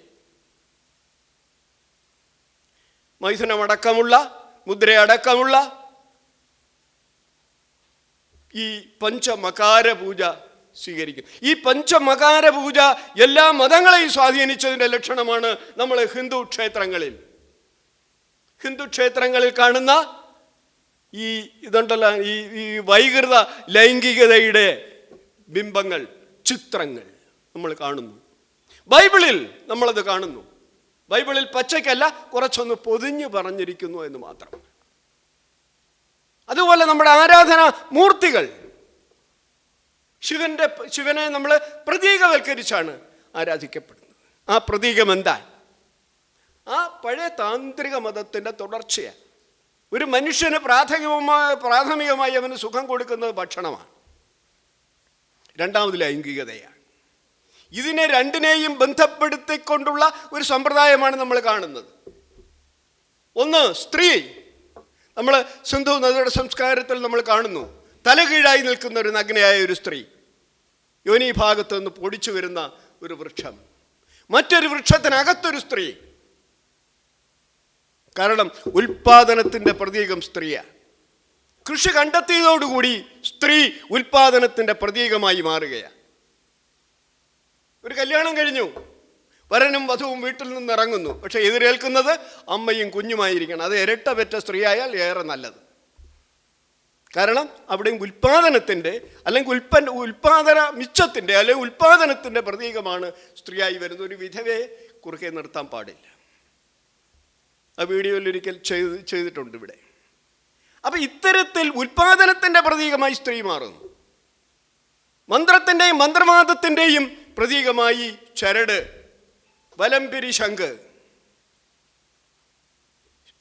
മൈഥുനമടക്കമുള്ള, മുദ്രയടക്കമുള്ള ഈ പഞ്ചമകാര പൂജ സ്വീകരിക്കും. ഈ പഞ്ചമകാര പൂജ എല്ലാ മതങ്ങളെയും സ്വാധീനിച്ചതിൻ്റെ ലക്ഷണമാണ് നമ്മൾ ഹിന്ദു ക്ഷേത്രങ്ങളിൽ കാണുന്ന ഈ ഇതുണ്ടല്ലോ, ഈ വൈകൃത ലൈംഗികതയുടെ ബിംബങ്ങൾ, ചിത്രങ്ങൾ നമ്മൾ കാണുന്നു. ബൈബിളിൽ നമ്മളത് കാണുന്നു. ബൈബിളിൽ പച്ചയ്ക്കല്ല, കുറച്ചൊന്ന് പൊതിഞ്ഞു പറഞ്ഞിരിക്കുന്നു എന്ന് മാത്രം. അതുപോലെ നമ്മുടെ ആരാധനാ മൂർത്തികൾ, ശിവനെ നമ്മൾ പ്രതീകവൽക്കരിച്ചാണ് ആരാധിക്കപ്പെടുന്നത്. ആ പ്രതീകം എന്താ? ആ പഴയ താന്ത്രിക മതത്തിൻ്റെ തുടർച്ചയാണ്. ഒരു മനുഷ്യന് പ്രാഥമികമായി അവന് സുഖം കൊടുക്കുന്നത് ഭക്ഷണമാണ്. രണ്ടാമത് ലൈംഗികതയാണ്. ഇതിനെ രണ്ടിനെയും ബന്ധപ്പെടുത്തിക്കൊണ്ടുള്ള ഒരു സമ്പ്രദായമാണ് നമ്മൾ കാണുന്നത്. ഒന്ന്, സ്ത്രീ. നമ്മൾ സിന്ധു നദിയുടെ സംസ്കാരത്തിൽ നമ്മൾ കാണുന്നു, തലകീഴായി നിൽക്കുന്ന ഒരു നഗ്നയായ ഒരു സ്ത്രീ, യോനി ഭാഗത്ത് നിന്ന് പൊടിച്ചു വരുന്ന ഒരു വൃക്ഷം, മറ്റൊരു വൃക്ഷത്തിനകത്തൊരു സ്ത്രീ. കാരണം ഉൽപാദനത്തിൻ്റെ പ്രതീകം സ്ത്രീയാണ്. കൃഷി കണ്ടെത്തിയതോടുകൂടി സ്ത്രീ ഉൽപാദനത്തിൻ്റെ പ്രതീകമായി മാറുകയാണ്. ഒരു കല്യാണം കഴിഞ്ഞു, വരനും വധുവും വീട്ടിൽ നിന്ന് ഇറങ്ങുന്നു. പക്ഷെ എതിരേൽക്കുന്നത് അമ്മയും കുഞ്ഞുമായിരിക്കണം. അത് ഇരട്ട പെറ്റ സ്ത്രീയായാൽ ഏറെ നല്ലത്. കാരണം അവിടെയും ഉൽപാദനത്തിൻ്റെ അല്ലെങ്കിൽ ഉൽപാദന മിച്ചത്തിൻ്റെ അല്ലെങ്കിൽ ഉൽപാദനത്തിൻ്റെ പ്രതീകമാണ് സ്ത്രീയായി വരുന്നത്. ഒരു വിധവയെ കുറുകെ നിർത്താൻ പാടില്ല. ആ വീഡിയോയിൽ ഒരിക്കൽ ചെയ്തിട്ടുണ്ട് ഇവിടെ. അപ്പം ഇത്തരത്തിൽ ഉൽപാദനത്തിൻ്റെ പ്രതീകമായി സ്ത്രീ മാറുന്നു. മന്ത്രത്തിൻ്റെയും മന്ത്രവാദത്തിൻ്റെയും പ്രതീകമായി ചരട്, വലംപിരി ശംഖ്,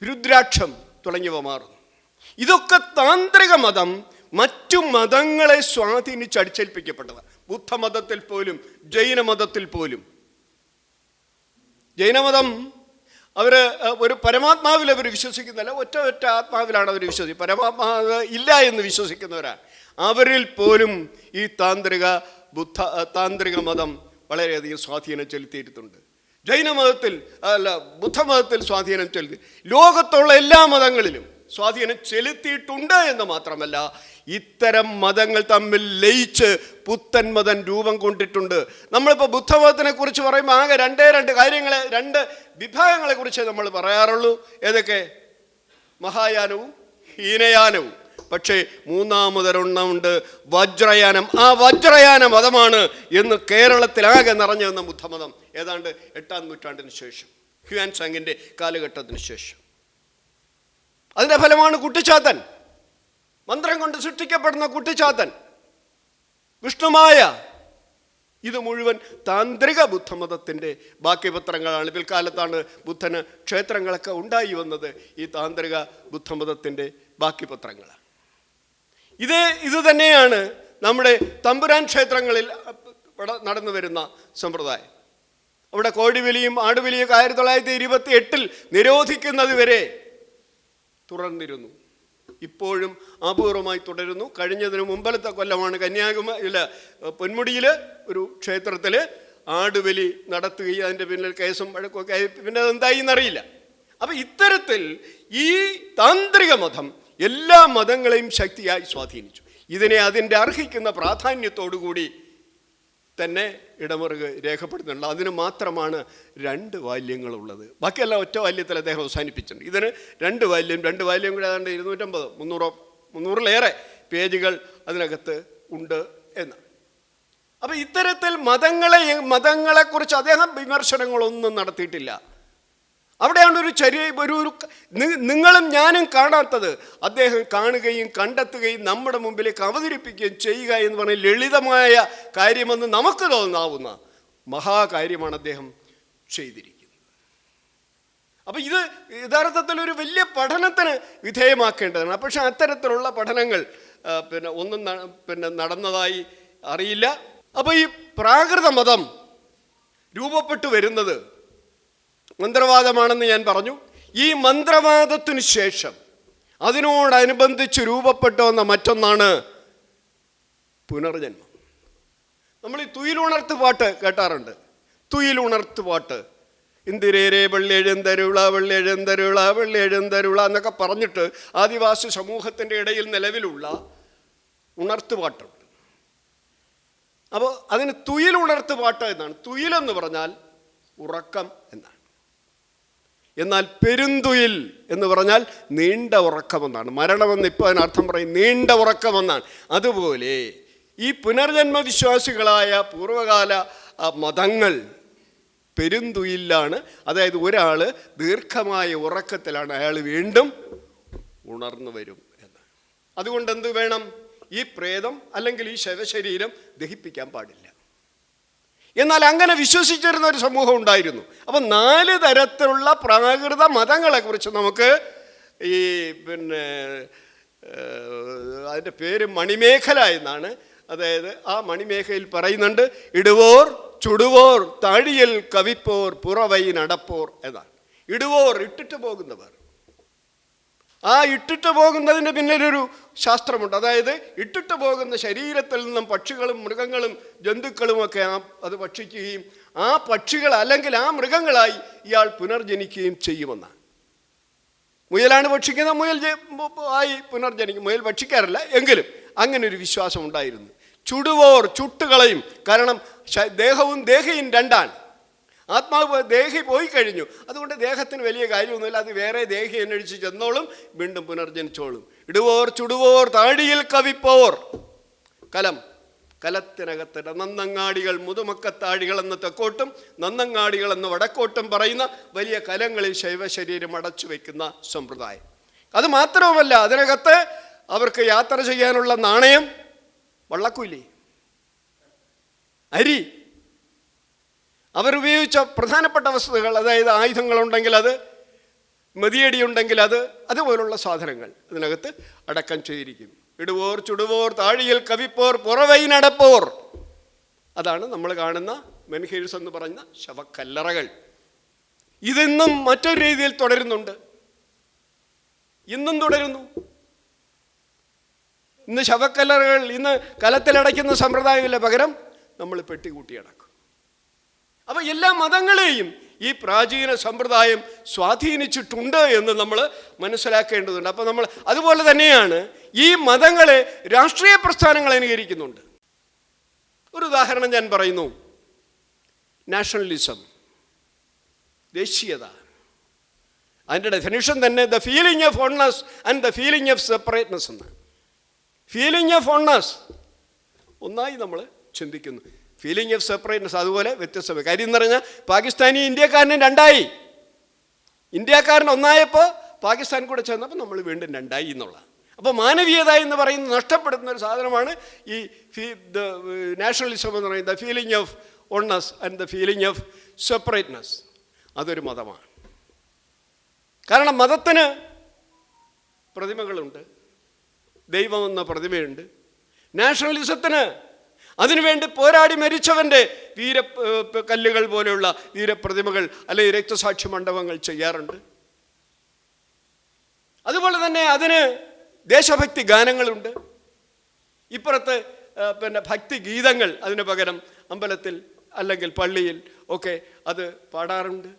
രുദ്രാക്ഷം തുടങ്ങിയവ മാറുന്നു. ഇതൊക്കെ താന്ത്രിക മതം മറ്റു മതങ്ങളെ സ്വാധീനിച്ച് അടിച്ചേൽപ്പിക്കപ്പെട്ടതാണ്. ബുദ്ധമതത്തിൽ പോലും ജൈനമതത്തിൽ പോലും. ജൈനമതം അവർ ഒരു പരമാത്മാവിൽ അവർ വിശ്വസിക്കുന്നില്ല, ഒറ്റ ആത്മാവിലാണ് അവർ വിശ്വസിക്കുന്നത്. പരമാത്മാവ് ഇല്ല എന്ന് വിശ്വസിക്കുന്നവരാണ്. അവരിൽ പോലും ഈ താന്ത്രിക മതം വളരെയധികം സ്വാധീനം ചെലുത്തിയിട്ടുണ്ട്. ജൈനമതത്തിൽ ബുദ്ധമതത്തിൽ സ്വാധീനം ചെലുത്തി, ലോകത്തുള്ള എല്ലാ മതങ്ങളിലും സ്വാധീനം ചെലുത്തിയിട്ടുണ്ട് എന്ന് മാത്രമല്ല, ഇത്തരം മതങ്ങൾ തമ്മിൽ ലയിച്ച് പുത്തൻ മതം രൂപം കൊണ്ടിട്ടുണ്ട്. നമ്മളിപ്പോൾ ബുദ്ധമതത്തിനെ കുറിച്ച് പറയുമ്പോൾ ആകെ രണ്ട് വിഭാഗങ്ങളെ കുറിച്ച് നമ്മൾ പറയാറുള്ളൂ. ഏതൊക്കെ? മഹായാനവും ഹീനയാനവും. പക്ഷേ മൂന്നാമതൊരെണ്ണമുണ്ട്, വജ്രയാനം. ആ വജ്രയാന മതമാണ് എന്ന് കേരളത്തിലാകെ നിറഞ്ഞു വന്ന ബുദ്ധമതം ഏതാണ്ട് 8-ാം നൂറ്റാണ്ടിന് ശേഷം, ഹ്യുവാൻ സാങ്ങിൻ്റെ കാലഘട്ടത്തിന് ശേഷം. അതിൻ്റെ ഫലമാണ് കുട്ടിച്ചാത്തൻ, മന്ത്രം കൊണ്ട് സൃഷ്ടിക്കപ്പെടുന്ന കുട്ടിച്ചാത്തൻ, വിഷ്ണുമായ. ഇത് മുഴുവൻ താന്ത്രിക ബുദ്ധമതത്തിൻ്റെ ബാക്കി പത്രങ്ങളാണ്. പിൽക്കാലത്താണ് ബുദ്ധന് ക്ഷേത്രങ്ങളൊക്കെ ഉണ്ടായി വന്നത്. ഈ താന്ത്രിക ബുദ്ധമതത്തിൻ്റെ ബാക്കി പത്രങ്ങളാണ്. ഇത് തന്നെയാണ് നമ്മുടെ തമ്പുരാൻ ക്ഷേത്രങ്ങളിൽ നടന്നു വരുന്ന സമ്പ്രദായം. അവിടെ കോഴിബലിയും ആടുബലിയൊക്കെ 1928 നിരോധിക്കുന്നത് വരെ തുടർന്നിരുന്നു. ഇപ്പോഴും അപൂർവമായി തുടരുന്നു. കഴിഞ്ഞതിന് മുമ്പലത്തെ കൊല്ലമാണ് പൊന്മുടിയിൽ ഒരു ക്ഷേത്രത്തിൽ ആടുബലി നടത്തുകയും അതിൻ്റെ പിന്നിൽ കേസും വഴക്കൊക്കെ പിന്നെ അതെന്തായി എന്നറിയില്ല. അപ്പം ഇത്തരത്തിൽ ഈ താന്ത്രിക മതം എല്ലാ മതങ്ങളെയും ശക്തിയായി സ്വാധീനിച്ചു. ഇതിനെ അതിൻ്റെ അർഹിക്കുന്ന പ്രാധാന്യത്തോടുകൂടി തന്നെ ഇടമറുക് രേഖപ്പെടുത്തുന്നുണ്ട്. അതിന് മാത്രമാണ് 2 വാല്യങ്ങളുള്ളത്. ബാക്കിയെല്ലാം ഒറ്റ വാല്യത്തിൽ അദ്ദേഹം അവസാനിപ്പിച്ചിട്ടുണ്ട്. ഇതിന് 2 വാല്യം കൂടെ ഏതാണ്ട് 250 300-ലേറെ പേജുകൾ അതിനകത്ത് ഉണ്ട് എന്ന്. അപ്പം ഇത്തരത്തിൽ മതങ്ങളെക്കുറിച്ച് അദ്ദേഹം വിമർശനങ്ങളൊന്നും നടത്തിയിട്ടില്ല. അവിടെയാണ് ഒരു നിങ്ങളും ഞാനും കാണാത്തത് അദ്ദേഹം കാണുകയും കണ്ടെത്തുകയും നമ്മുടെ മുമ്പിലേക്ക് അവതരിപ്പിക്കുകയും ചെയ്യുക എന്ന് പറഞ്ഞ ലളിതമായ കാര്യമെന്ന് നമുക്ക് തോന്നാവുന്ന മഹാകാര്യമാണ് അദ്ദേഹം ചെയ്തിരിക്കുന്നത്. അപ്പം ഇത് യഥാർത്ഥത്തിൽ ഒരു വലിയ പഠനത്തിന് വിധേയമാക്കേണ്ടതാണ്. പക്ഷെ അത്തരത്തിലുള്ള പഠനങ്ങൾ ഒന്നും നടന്നതായി അറിയില്ല. അപ്പോൾ ഈ പ്രാകൃത മതം രൂപപ്പെട്ടു വരുന്നത് മന്ത്രവാദമാണെന്ന് ഞാൻ പറഞ്ഞു. ഈ മന്ത്രവാദത്തിന് ശേഷം അതിനോടനുബന്ധിച്ച് രൂപപ്പെട്ടു വന്ന മറ്റൊന്നാണ് പുനർജന്മം. നമ്മൾ ഈ തുയിലുണർത്ത് പാട്ട് കേട്ടാറുണ്ട്. തുയിലുണർത്ത് പാട്ട്, ഇന്ദിരേരെ വെള്ളെഴുന്തരുള വെള്ളെഴുന്തരുള വെള്ളെഴുന്തരുള എന്നൊക്കെ പറഞ്ഞിട്ട് ആദിവാസി സമൂഹത്തിൻ്റെ ഇടയിൽ നിലവിലുള്ള ഉണർത്തുപാട്ടുണ്ട്. അപ്പോൾ അതിന് തുയിലുണർത്ത് പാട്ട് എന്നാണ്. തുയിലെന്ന് പറഞ്ഞാൽ ഉറക്കം എന്നാണ്. എന്നാൽ പെരുന്തുയിൽ എന്ന് പറഞ്ഞാൽ നീണ്ട ഉറക്കമെന്നാണ്. മരണമെന്ന് ഇപ്പോൾ അതിനർത്ഥം പറയും നീണ്ട ഉറക്കമെന്നാണ്. അതുപോലെ ഈ പുനർജന്മ വിശ്വാസികളായ പൂർവ്വകാല മതങ്ങൾ പെരുന്തുയിലാണ്. അതായത് ഒരാൾ ദീർഘമായ ഉറക്കത്തിലാണ്, അയാൾ വീണ്ടും ഉണർന്നു വരും എന്ന്. അതുകൊണ്ട് എന്ത് വേണം? ഈ പ്രേതം അല്ലെങ്കിൽ ഈ ശവശരീരം ദഹിപ്പിക്കാൻ പാടില്ല. എന്നാൽ അങ്ങനെ വിശ്വസിച്ചിരുന്ന ഒരു സമൂഹം ഉണ്ടായിരുന്നു. അപ്പം 4 തരത്തിലുള്ള പ്രാകൃത മതങ്ങളെക്കുറിച്ച് നമുക്ക് ഈ അതിൻ്റെ പേര് മണിമേഖല എന്നാണ്. അതായത് ആ മണിമേഖലയിൽ പറയുന്നുണ്ട്, ഇടുവോർ, ചുടുവോർ, താഴിയിൽ കവിപ്പോർ, പുറവൈ നടപ്പോർ എന്നാണ്. ഇടുവോർ, ഇട്ടിട്ട് പോകുന്നവർ. ആ ഇട്ടിട്ട് പോകുന്നതിൻ്റെ പിന്നിലൊരു ശാസ്ത്രമുണ്ട്. അതായത് ഇട്ടിട്ട് പോകുന്ന ശരീരത്തിൽ നിന്നും പക്ഷികളും മൃഗങ്ങളും ജന്തുക്കളുമൊക്കെ അത് ഭക്ഷിക്കുകയും ആ പക്ഷികൾ അല്ലെങ്കിൽ ആ മൃഗങ്ങളായി ഇയാൾ പുനർജനിക്കുകയും ചെയ്യുമെന്നാണ്. മുയലാണ് ഭക്ഷിക്കുന്നത്, മുയൽ ആയി പുനർജനിക്കും. മുയൽ ഭക്ഷിക്കാറില്ല, എങ്കിലും അങ്ങനെ ഒരു വിശ്വാസം ഉണ്ടായിരുന്നു. ചുടുവോർ, ചുട്ടുകളയും. കാരണം ദേഹവും ദേഹിയും രണ്ടാണ്. ആത്മാവ് ദേഹി പോയി കഴിഞ്ഞു, അതുകൊണ്ട് ദേഹത്തിന് വലിയ കാര്യമൊന്നുമില്ല, അത് വേറെ ദേഹി അന്വേഷിച്ച് ചെന്നോളും, വീണ്ടും പുനർജനിച്ചോളും. ഇടുവോർ, ചുടുവോർ, താഴിയിൽ കവിപ്പോർ. കലം, കലത്തിനകത്തിട. നന്നങ്ങാടികൾ, മുതുമക്കത്താഴികൾ എന്ന് തെക്കോട്ടും നന്നങ്ങാടികൾ എന്ന് വടക്കോട്ടും പറയുന്ന വലിയ കലങ്ങളിൽ ശൈവശരീരം അടച്ചു വയ്ക്കുന്ന സമ്പ്രദായം. അത് മാത്രവുമല്ല, അതിനകത്ത് അവർക്ക് യാത്ര ചെയ്യാനുള്ള നാണയം, വള്ളക്കൂലി, അരി, അവരുപയോഗിച്ച പ്രധാനപ്പെട്ട വസ്തുക്കൾ, അതായത് ആയുധങ്ങളുണ്ടെങ്കിൽ അത്, മെതിയടി ഉണ്ടെങ്കിൽ അത്, അതുപോലുള്ള സാധനങ്ങൾ അതിനകത്ത് അടക്കം ചെയ്തിരിക്കുന്നു. ഇടുവോർ, ചുടുവോർ, താഴിയിൽ കവിപ്പോർ, പുറവൈ നടപ്പോർ. അതാണ് നമ്മൾ കാണുന്ന മെൻഹീഴ്സ് എന്ന് പറഞ്ഞ ശവക്കല്ലറകൾ. ഇതിന്നും മറ്റൊരു രീതിയിൽ തുടരുന്നുണ്ട്, ഇന്നും തുടരുന്നു. ഇന്ന് ശവക്കല്ലറകൾ, ഇന്ന് കലത്തിലടയ്ക്കുന്ന സമ്പ്രദായമില്ല, പകരം നമ്മൾ പെട്ടികൂട്ടി അടക്കും. അപ്പം എല്ലാ മതങ്ങളെയും ഈ പ്രാചീന സമ്പ്രദായം സ്വാധീനിച്ചിട്ടുണ്ട് എന്ന് നമ്മൾ മനസ്സിലാക്കേണ്ടതുണ്ട്. അപ്പം നമ്മൾ അതുപോലെ തന്നെയാണ് ഈ മതങ്ങളെ രാഷ്ട്രീയ പ്രസ്ഥാനങ്ങൾ അനുകരിക്കുന്നുണ്ട്. ഒരു ഉദാഹരണം ഞാൻ പറയുന്നു. നാഷണലിസം, ദേശീയത. അതിൻ്റെ ഡെഫിനിഷൻ തന്നെ the feeling of ownness and the feeling of separateness എന്നാണ്. ഫീലിംഗ് ഓഫ് ഓൺനെസ് ഒന്നായി നമ്മൾ ചിന്തിക്കുന്നു, ഫീലിംഗ് ഓഫ് സെപ്പറേറ്റ്നെസ് അതുപോലെ വ്യത്യസ്ത. കാര്യം എന്ന് പറഞ്ഞാൽ പാകിസ്ഥാനി ഇന്ത്യക്കാരനും രണ്ടായി. ഇന്ത്യക്കാരൻ ഒന്നായപ്പോൾ പാകിസ്ഥാൻ കൂടെ ചേർന്നപ്പോൾ നമ്മൾ വീണ്ടും രണ്ടായി എന്നുള്ള. അപ്പോൾ മാനവീയത എന്ന് പറയുന്നത് നഷ്ടപ്പെടുന്ന ഒരു സാധനമാണ് ഈ നാഷണലിസം എന്ന് പറയുന്നത്. The feeling of ownness and the feeling of separateness. അതൊരു മതമാണ്. കാരണം മതത്തിന് പ്രതിമകളുണ്ട്, ദൈവമെന്ന പ്രതിമയുണ്ട്. നാഷണലിസത്തിന് അതിനുവേണ്ടി പോരാടി മരിച്ചവൻ്റെ കല്ലുകൾ പോലെയുള്ള വീരപ്രതിമകൾ അല്ലെങ്കിൽ രക്തസാക്ഷി മണ്ഡപങ്ങൾ ചെയ്യാറുണ്ട്. അതുപോലെ തന്നെ അതിന് ദേശഭക്തി ഗാനങ്ങളുണ്ട്. ഇപ്പുറത്ത് ഭക്തി ഗീതങ്ങൾ അതിന് പകരം അമ്പലത്തിൽ അല്ലെങ്കിൽ പള്ളിയിൽ ഒക്കെ അത് പാടാറുണ്ട്.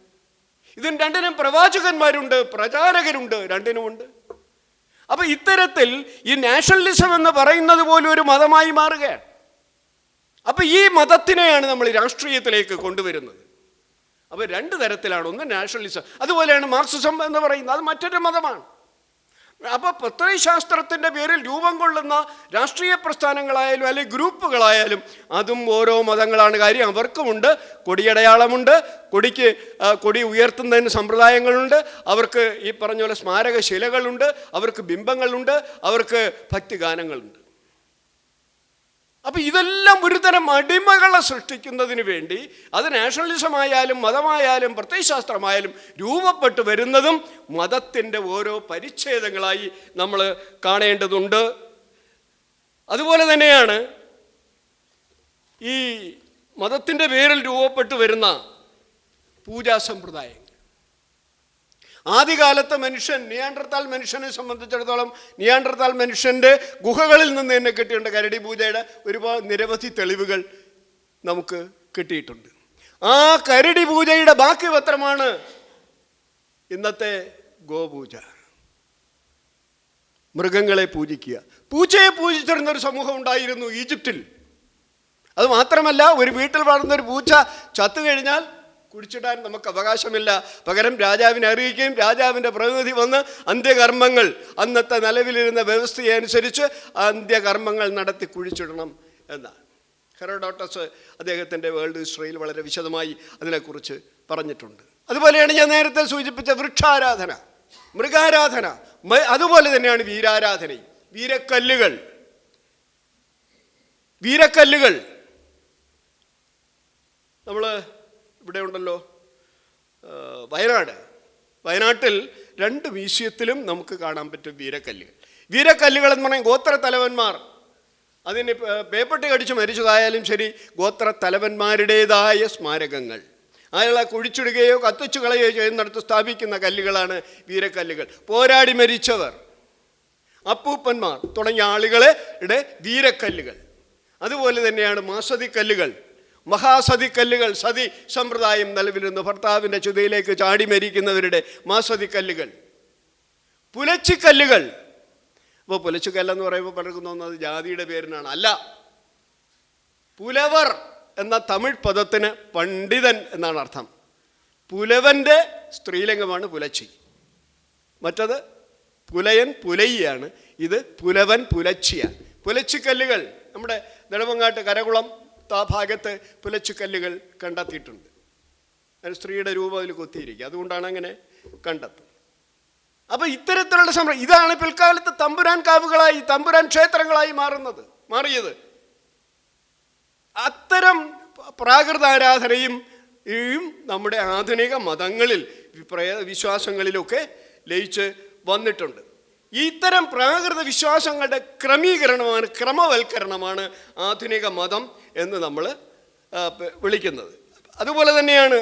ഇതിന് രണ്ടിനും പ്രവാചകന്മാരുണ്ട്, പ്രചാരകരുണ്ട്, രണ്ടിനുമുണ്ട്. അപ്പം ഇത്തരത്തിൽ ഈ നാഷണലിസം എന്ന് പറയുന്നത് പോലും ഒരു മതമായി മാറുകയാണ്. അപ്പം ഈ മതത്തിനെയാണ് നമ്മൾ രാഷ്ട്രീയത്തിലേക്ക് കൊണ്ടുവരുന്നത്. അപ്പോൾ 2 തരത്തിലാണ്. ഒന്ന് നാഷണലിസം, അതുപോലെയാണ് മാർക്സിസം എന്ന് പറയുന്നത്, അത് മറ്റൊരു മതമാണ്. അപ്പോൾ പ്രത്യയശാസ്ത്രത്തിൻ്റെ പേരിൽ രൂപം കൊള്ളുന്ന രാഷ്ട്രീയ പ്രസ്ഥാനങ്ങളായാലും അല്ലെങ്കിൽ ഗ്രൂപ്പുകളായാലും അതും ഓരോ മതങ്ങളാണ്. കാര്യം അവർക്കുമുണ്ട് കൊടിയടയാളമുണ്ട്, കൊടി ഉയർത്തുന്നതിന് സമ്പ്രദായങ്ങളുണ്ട്, അവർക്ക് ഈ പറഞ്ഞ പോലെ സ്മാരക ശിലകളുണ്ട്, അവർക്ക് ബിംബങ്ങളുണ്ട്, അവർക്ക് ഭക്തിഗാനങ്ങളുണ്ട്. അപ്പം ഇതെല്ലാം ഒരുതരം അടിമകളെ സൃഷ്ടിക്കുന്നതിന് വേണ്ടി അത് നാഷണലിസമായാലും മതമായാലും പ്രത്യയശാസ്ത്രമായാലും രൂപപ്പെട്ടു വരുന്നതും മതത്തിൻ്റെ ഓരോ പരിച്ഛേദങ്ങളായി നമ്മൾ കാണേണ്ടതുണ്ട്. അതുപോലെ തന്നെയാണ് ഈ മതത്തിൻ്റെ പേരിൽ രൂപപ്പെട്ടു വരുന്ന പൂജാ സമ്പ്രദായങ്ങൾ. ആദ്യകാലത്തെ മനുഷ്യൻ, നിയാണ്ടർത്താൽ മനുഷ്യനെ സംബന്ധിച്ചിടത്തോളം, നിയാണ്ടർത്താൽ മനുഷ്യൻ്റെ ഗുഹകളിൽ നിന്ന് തന്നെ കിട്ടിയിട്ടുണ്ട്. കരടി പൂജയുടെ നിരവധി തെളിവുകൾ നമുക്ക് കിട്ടിയിട്ടുണ്ട്. ആ കരടി പൂജയുടെ ബാക്കി പത്രമാണ് ഇന്നത്തെ ഗോപൂജ. മൃഗങ്ങളെ പൂജിക്കുക. പൂച്ചയെ പൂജിച്ചിരുന്നൊരു സമൂഹം ഉണ്ടായിരുന്നു ഈജിപ്തിൽ. അത് മാത്രമല്ല, ഒരു വീട്ടിൽ വളർന്നൊരു പൂച്ച ചത്തുകഴിഞ്ഞാൽ കുടിച്ചിടാൻ നമുക്ക് അവകാശമില്ല. പകരം രാജാവിനെ അറിയിക്കുകയും രാജാവിൻ്റെ പ്രതിനിധി വന്ന് അന്ത്യകർമ്മങ്ങൾ, അന്നത്തെ നിലവിലിരുന്ന വ്യവസ്ഥയനുസരിച്ച് അന്ത്യകർമ്മങ്ങൾ നടത്തി കുഴിച്ചിടണം എന്നാണ്. ഹെറോഡോട്ടസ് അദ്ദേഹത്തിൻ്റെ വേൾഡ് ഹിസ്റ്ററിയിൽ വളരെ വിശദമായി അതിനെക്കുറിച്ച് പറഞ്ഞിട്ടുണ്ട്. അതുപോലെയാണ് ഞാൻ നേരത്തെ സൂചിപ്പിച്ച വൃക്ഷാരാധന, മൃഗാരാധന, അതുപോലെ തന്നെയാണ് വീരാരാധനയും. വീരക്കല്ലുകൾ. വീരക്കല്ലുകൾ നമ്മൾ ഇവിടെ ഉണ്ടല്ലോ, വയനാട്ടിൽ 2 മ്യൂസിയത്തിലും നമുക്ക് കാണാൻ പറ്റും വീരക്കല്ലുകൾ. വീരക്കല്ലുകൾ എന്ന് പറഞ്ഞാൽ ഗോത്ര തലവന്മാർ, അതിന് പേപ്പട്ടി കടിച്ച് മരിച്ചതായാലും ശരി, ഗോത്ര തലവന്മാരുടേതായ സ്മാരകങ്ങൾ. അയാളെ കുഴിച്ചിടുകയോ കത്തിച്ചു കളയുകയോ ചെയ്യുന്നിടത്ത് സ്ഥാപിക്കുന്ന കല്ലുകളാണ് വീരക്കല്ലുകൾ. പോരാടി മരിച്ചവർ, അപ്പൂപ്പന്മാർ തുടങ്ങിയ ആളുകളുടെ വീരക്കല്ലുകൾ. അതുപോലെ തന്നെയാണ് മാസതിക്കല്ലുകൾ, മഹാസതിക്കല്ലുകൾ. സതി സമ്പ്രദായം നിലവിലുന്ന ഭർത്താവിൻ്റെ ചുതയിലേക്ക് ചാടി മരിക്കുന്നവരുടെ മാസതിക്കല്ലുകൾ. പുലച്ചിക്കല്ലുകൾ. അപ്പോൾ പുലച്ചിക്കല്ലെന്ന് പറയുമ്പോൾ പലർക്കും തോന്നുന്നത് ജാതിയുടെ പേരിനാണ്. അല്ല, പുലവർ എന്ന തമിഴ് പദത്തിന് പണ്ഡിതൻ എന്നാണ് അർത്ഥം. പുലവൻ്റെ സ്ത്രീലിംഗമാണ് പുലച്ചി. മറ്റത് പുലയൻ പുലയിയാണ്, ഇത് പുലവൻ പുലച്ചിയാണ്. പുലച്ചിക്കല്ലുകൾ നമ്മുടെ നെടുമങ്ങാട്ട് കരകുളം ഭാഗത്ത് പുലച്ചിക്കല്ലുകൾ കണ്ടെത്തിയിട്ടുണ്ട്. ഒരു സ്ത്രീയുടെ രൂപം അതിൽ കൊത്തിയിരിക്കുക, അതുകൊണ്ടാണ് അങ്ങനെ കണ്ടെത്തുന്നത്. അപ്പം ഇത്തരത്തിലുള്ള ഇതാണ് പിൽക്കാലത്ത് തമ്പുരാൻ കാവുകളായി, തമ്പുരാൻ ക്ഷേത്രങ്ങളായി മാറിയത്. അത്തരം പ്രാകൃതാരാധനയും നമ്മുടെ ആധുനിക മതങ്ങളിൽ വിശ്വാസങ്ങളിലൊക്കെ ലയിച്ച് വന്നിട്ടുണ്ട്. ഇത്തരം പ്രാകൃത വിശ്വാസങ്ങളുടെ ക്രമവൽക്കരണമാണ് ആധുനിക മതം എന്ന് നമ്മൾ വിളിക്കുന്നത്. അതുപോലെ തന്നെയാണ്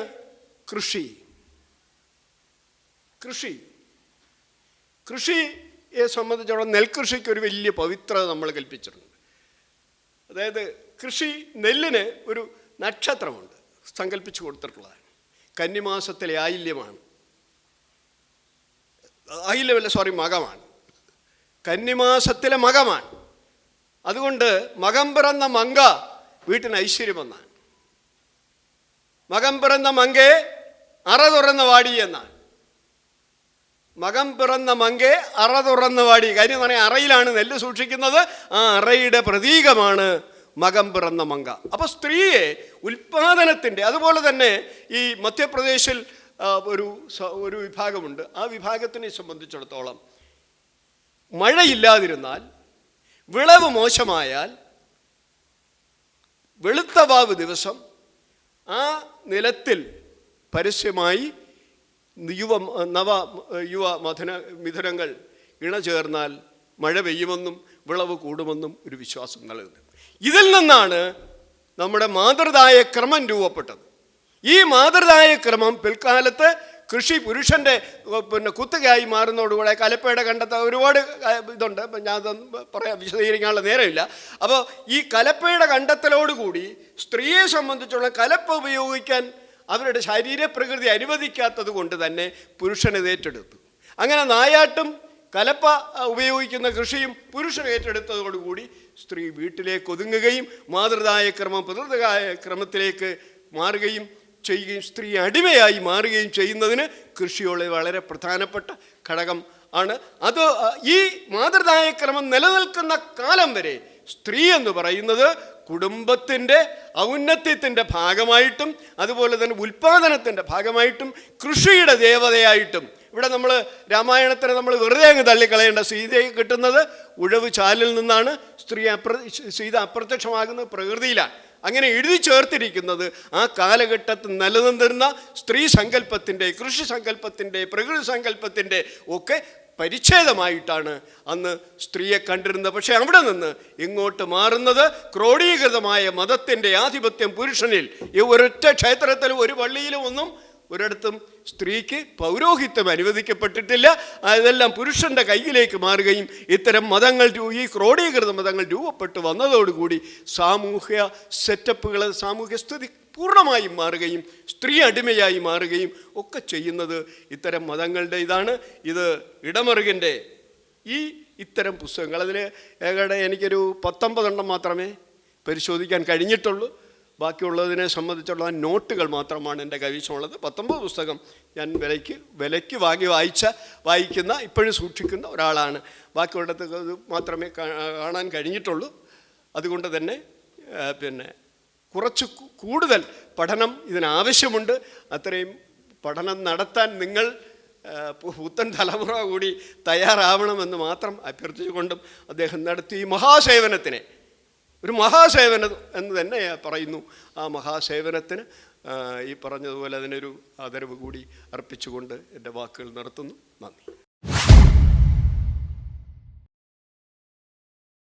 കൃഷിയെ സംബന്ധിച്ചിടത്തോളം നെൽകൃഷിക്ക് ഒരു വലിയ പവിത്രത നമ്മൾ കൽപ്പിച്ചിട്ടുണ്ട്. അതായത് നെല്ലിന് ഒരു നക്ഷത്രമുണ്ട്, സങ്കല്പിച്ചു കൊടുത്തിട്ടുള്ളതാണ്. കന്നിമാസത്തിലെ മകമാണ്. കന്നിമാസത്തിലെ മകമാണ്. അതുകൊണ്ട് മകം പിറന്ന മങ്ക വീട്ടിന് ഐശ്വര്യമെന്നാണ്. മകം പിറന്ന മങ്കെ അറ തുറന്ന വാടി എന്നാണ്. മകം പിറന്ന മങ്കെ അറ തുറന്ന വാടി. കാര്യം എന്ന് പറഞ്ഞാൽ അറയിലാണ് നെല്ല് സൂക്ഷിക്കുന്നത്. ആ അറയുടെ പ്രതീകമാണ് മകം പിറന്ന മങ്ക. അപ്പോൾ സ്ത്രീയെ ഉൽപാദനത്തിൻ്റെ, അതുപോലെ തന്നെ ഈ മധ്യപ്രദേശിൽ ഒരു വിഭാഗമുണ്ട്. ആ വിഭാഗത്തിനെ സംബന്ധിച്ചിടത്തോളം മഴയില്ലാതിരുന്നാൽ, വിളവ് മോശമായാൽ, വെളുത്ത വാവ് ദിവസം ആ നിലത്തിൽ പരസ്യമായി യുവ മിഥുനങ്ങൾ ഇണചേർന്നാൽ മഴ പെയ്യുമെന്നും വിളവ് കൂടുമെന്നും ഒരു വിശ്വാസം നൽകുന്നു. ഇതിൽ നിന്നാണ് നമ്മുടെ മാതൃദായ ക്രമം രൂപപ്പെട്ടത്. ഈ മാതൃദായ ക്രമം പിൽക്കാലത്ത് കൃഷി പുരുഷൻ്റെ കുത്തകയായി മാറുന്നതോടുകൂടെ കലപ്പയുടെ കണ്ടെത്ത ഒരുപാട് ഇതുണ്ട്. ഞാൻ അതൊന്നും വിശദീകരിക്കാനുള്ള നേരമില്ല. അപ്പോൾ ഈ കലപ്പയുടെ കണ്ടെത്തലോടുകൂടി സ്ത്രീയെ സംബന്ധിച്ചുള്ള കലപ്പ ഉപയോഗിക്കാൻ അവരുടെ ശരീരപ്രകൃതി അനുവദിക്കാത്തത് കൊണ്ട് തന്നെ പുരുഷനത് ഏറ്റെടുത്തു. അങ്ങനെ നായാട്ടും കലപ്പ ഉപയോഗിക്കുന്ന കൃഷിയും പുരുഷൻ ഏറ്റെടുത്തതോടുകൂടി സ്ത്രീ വീട്ടിലേക്ക് ഒതുങ്ങുകയും മാതൃദായ ക്രമം പിതൃദായ ക്രമത്തിലേക്ക് മാറുകയും ചെയ്യുകയും സ്ത്രീ അടിമയായി മാറുകയും ചെയ്യുന്നതിന് കൃഷിയുള്ള വളരെ പ്രധാനപ്പെട്ട ഘടകം ആണ്. അത് ഈ മാതൃദായ ക്രമം നിലനിൽക്കുന്ന കാലം വരെ സ്ത്രീ എന്ന് പറയുന്നത് കുടുംബത്തിൻ്റെ ഔന്നത്യത്തിൻ്റെ ഭാഗമായിട്ടും അതുപോലെ തന്നെ ഉൽപ്പാദനത്തിൻ്റെ ഭാഗമായിട്ടും കൃഷിയുടെ ദേവതയായിട്ടും. ഇവിടെ നമ്മൾ രാമായണത്തിന് നമ്മൾ വെറുതെ അങ്ങ് തള്ളിക്കളയേണ്ട. സീതയെ കിട്ടുന്നത് ഉഴവ് ചാലിൽ നിന്നാണ്. സീത അപ്രത്യക്ഷമാകുന്നത് പ്രകൃതിയിലാണ്. അങ്ങനെ എഴുതി ചേർത്തിരിക്കുന്നത് ആ കാലഘട്ടത്തിൽ നിലനിന്നിരുന്ന സ്ത്രീ സങ്കല്പത്തിൻ്റെ, കൃഷി സങ്കല്പത്തിൻ്റെ, പ്രകൃതി സങ്കല്പത്തിൻ്റെ ഒക്കെ പരിച്ഛേദമായിട്ടാണ് അന്ന് സ്ത്രീയെ കണ്ടിരുന്നത്. പക്ഷേ അവിടെ നിന്ന് ഇങ്ങോട്ട് മാറുന്നത് ക്രോഡീകൃതമായ മതത്തിൻ്റെ ആധിപത്യം പുരുഷനിൽ. ഈ ഒരൊറ്റ ക്ഷേത്രത്തിലും ഒരു പള്ളിയിലും ഒന്നും ഒരിടത്തും സ്ത്രീക്ക് പൗരോഹിത്യം അനുവദിക്കപ്പെട്ടിട്ടില്ല. അതെല്ലാം പുരുഷൻ്റെ കയ്യിലേക്ക് മാറുകയും ഇത്തരം മതങ്ങൾ, ഈ ക്രോഡീകൃത മതങ്ങൾ രൂപപ്പെട്ടു വന്നതോടുകൂടി സാമൂഹ്യ സെറ്റപ്പുകൾ, സാമൂഹ്യ സ്ഥിതി പൂർണ്ണമായും മാറുകയും സ്ത്രീ അടിമയായി മാറുകയും ഒക്കെ ചെയ്യുന്നത് ഇത്തരം മതങ്ങളുടെ ഇതാണ്. ഇത് ഇടമറുകിൻ്റെ ഇത്തരം പുസ്തകങ്ങൾ, അതിൽ ഏകടെ എനിക്കൊരു 19 മാത്രമേ പരിശോധിക്കാൻ കഴിഞ്ഞിട്ടുള്ളൂ. ബാക്കിയുള്ളതിനെ സംബന്ധിച്ചുള്ള നോട്ടുകൾ മാത്രമാണ് എൻ്റെ കൈവശമുള്ളത്. 19 പുസ്തകം ഞാൻ വിലയ്ക്ക് വായിക്കുന്ന ഇപ്പോഴും സൂക്ഷിക്കുന്ന ഒരാളാണ്. ബാക്കിയുള്ളത് മാത്രമേ കാണാൻ കഴിഞ്ഞിട്ടുള്ളൂ. അതുകൊണ്ട് തന്നെ കുറച്ച് കൂടുതൽ പഠനം ഇതിനാവശ്യമുണ്ട്. അത്രയും പഠനം നടത്താൻ നിങ്ങൾ പുത്തൻ തലമുറ കൂടി തയ്യാറാവണമെന്ന് മാത്രം അഭ്യർത്ഥിച്ചുകൊണ്ടും അദ്ദേഹം നടത്തിയ ഈ മഹാസേവനത്തിനെ ഒരു മഹാസേവനം എന്ന് തന്നെ പറയുന്നു. ആ മഹാസേവനത്തിന് ഈ പറഞ്ഞതുപോലെ അതിനൊരു ആദരവ് കൂടി അർപ്പിച്ചുകൊണ്ട് എൻ്റെ വാക്കുകൾ നിർത്തുന്നു. നന്ദി.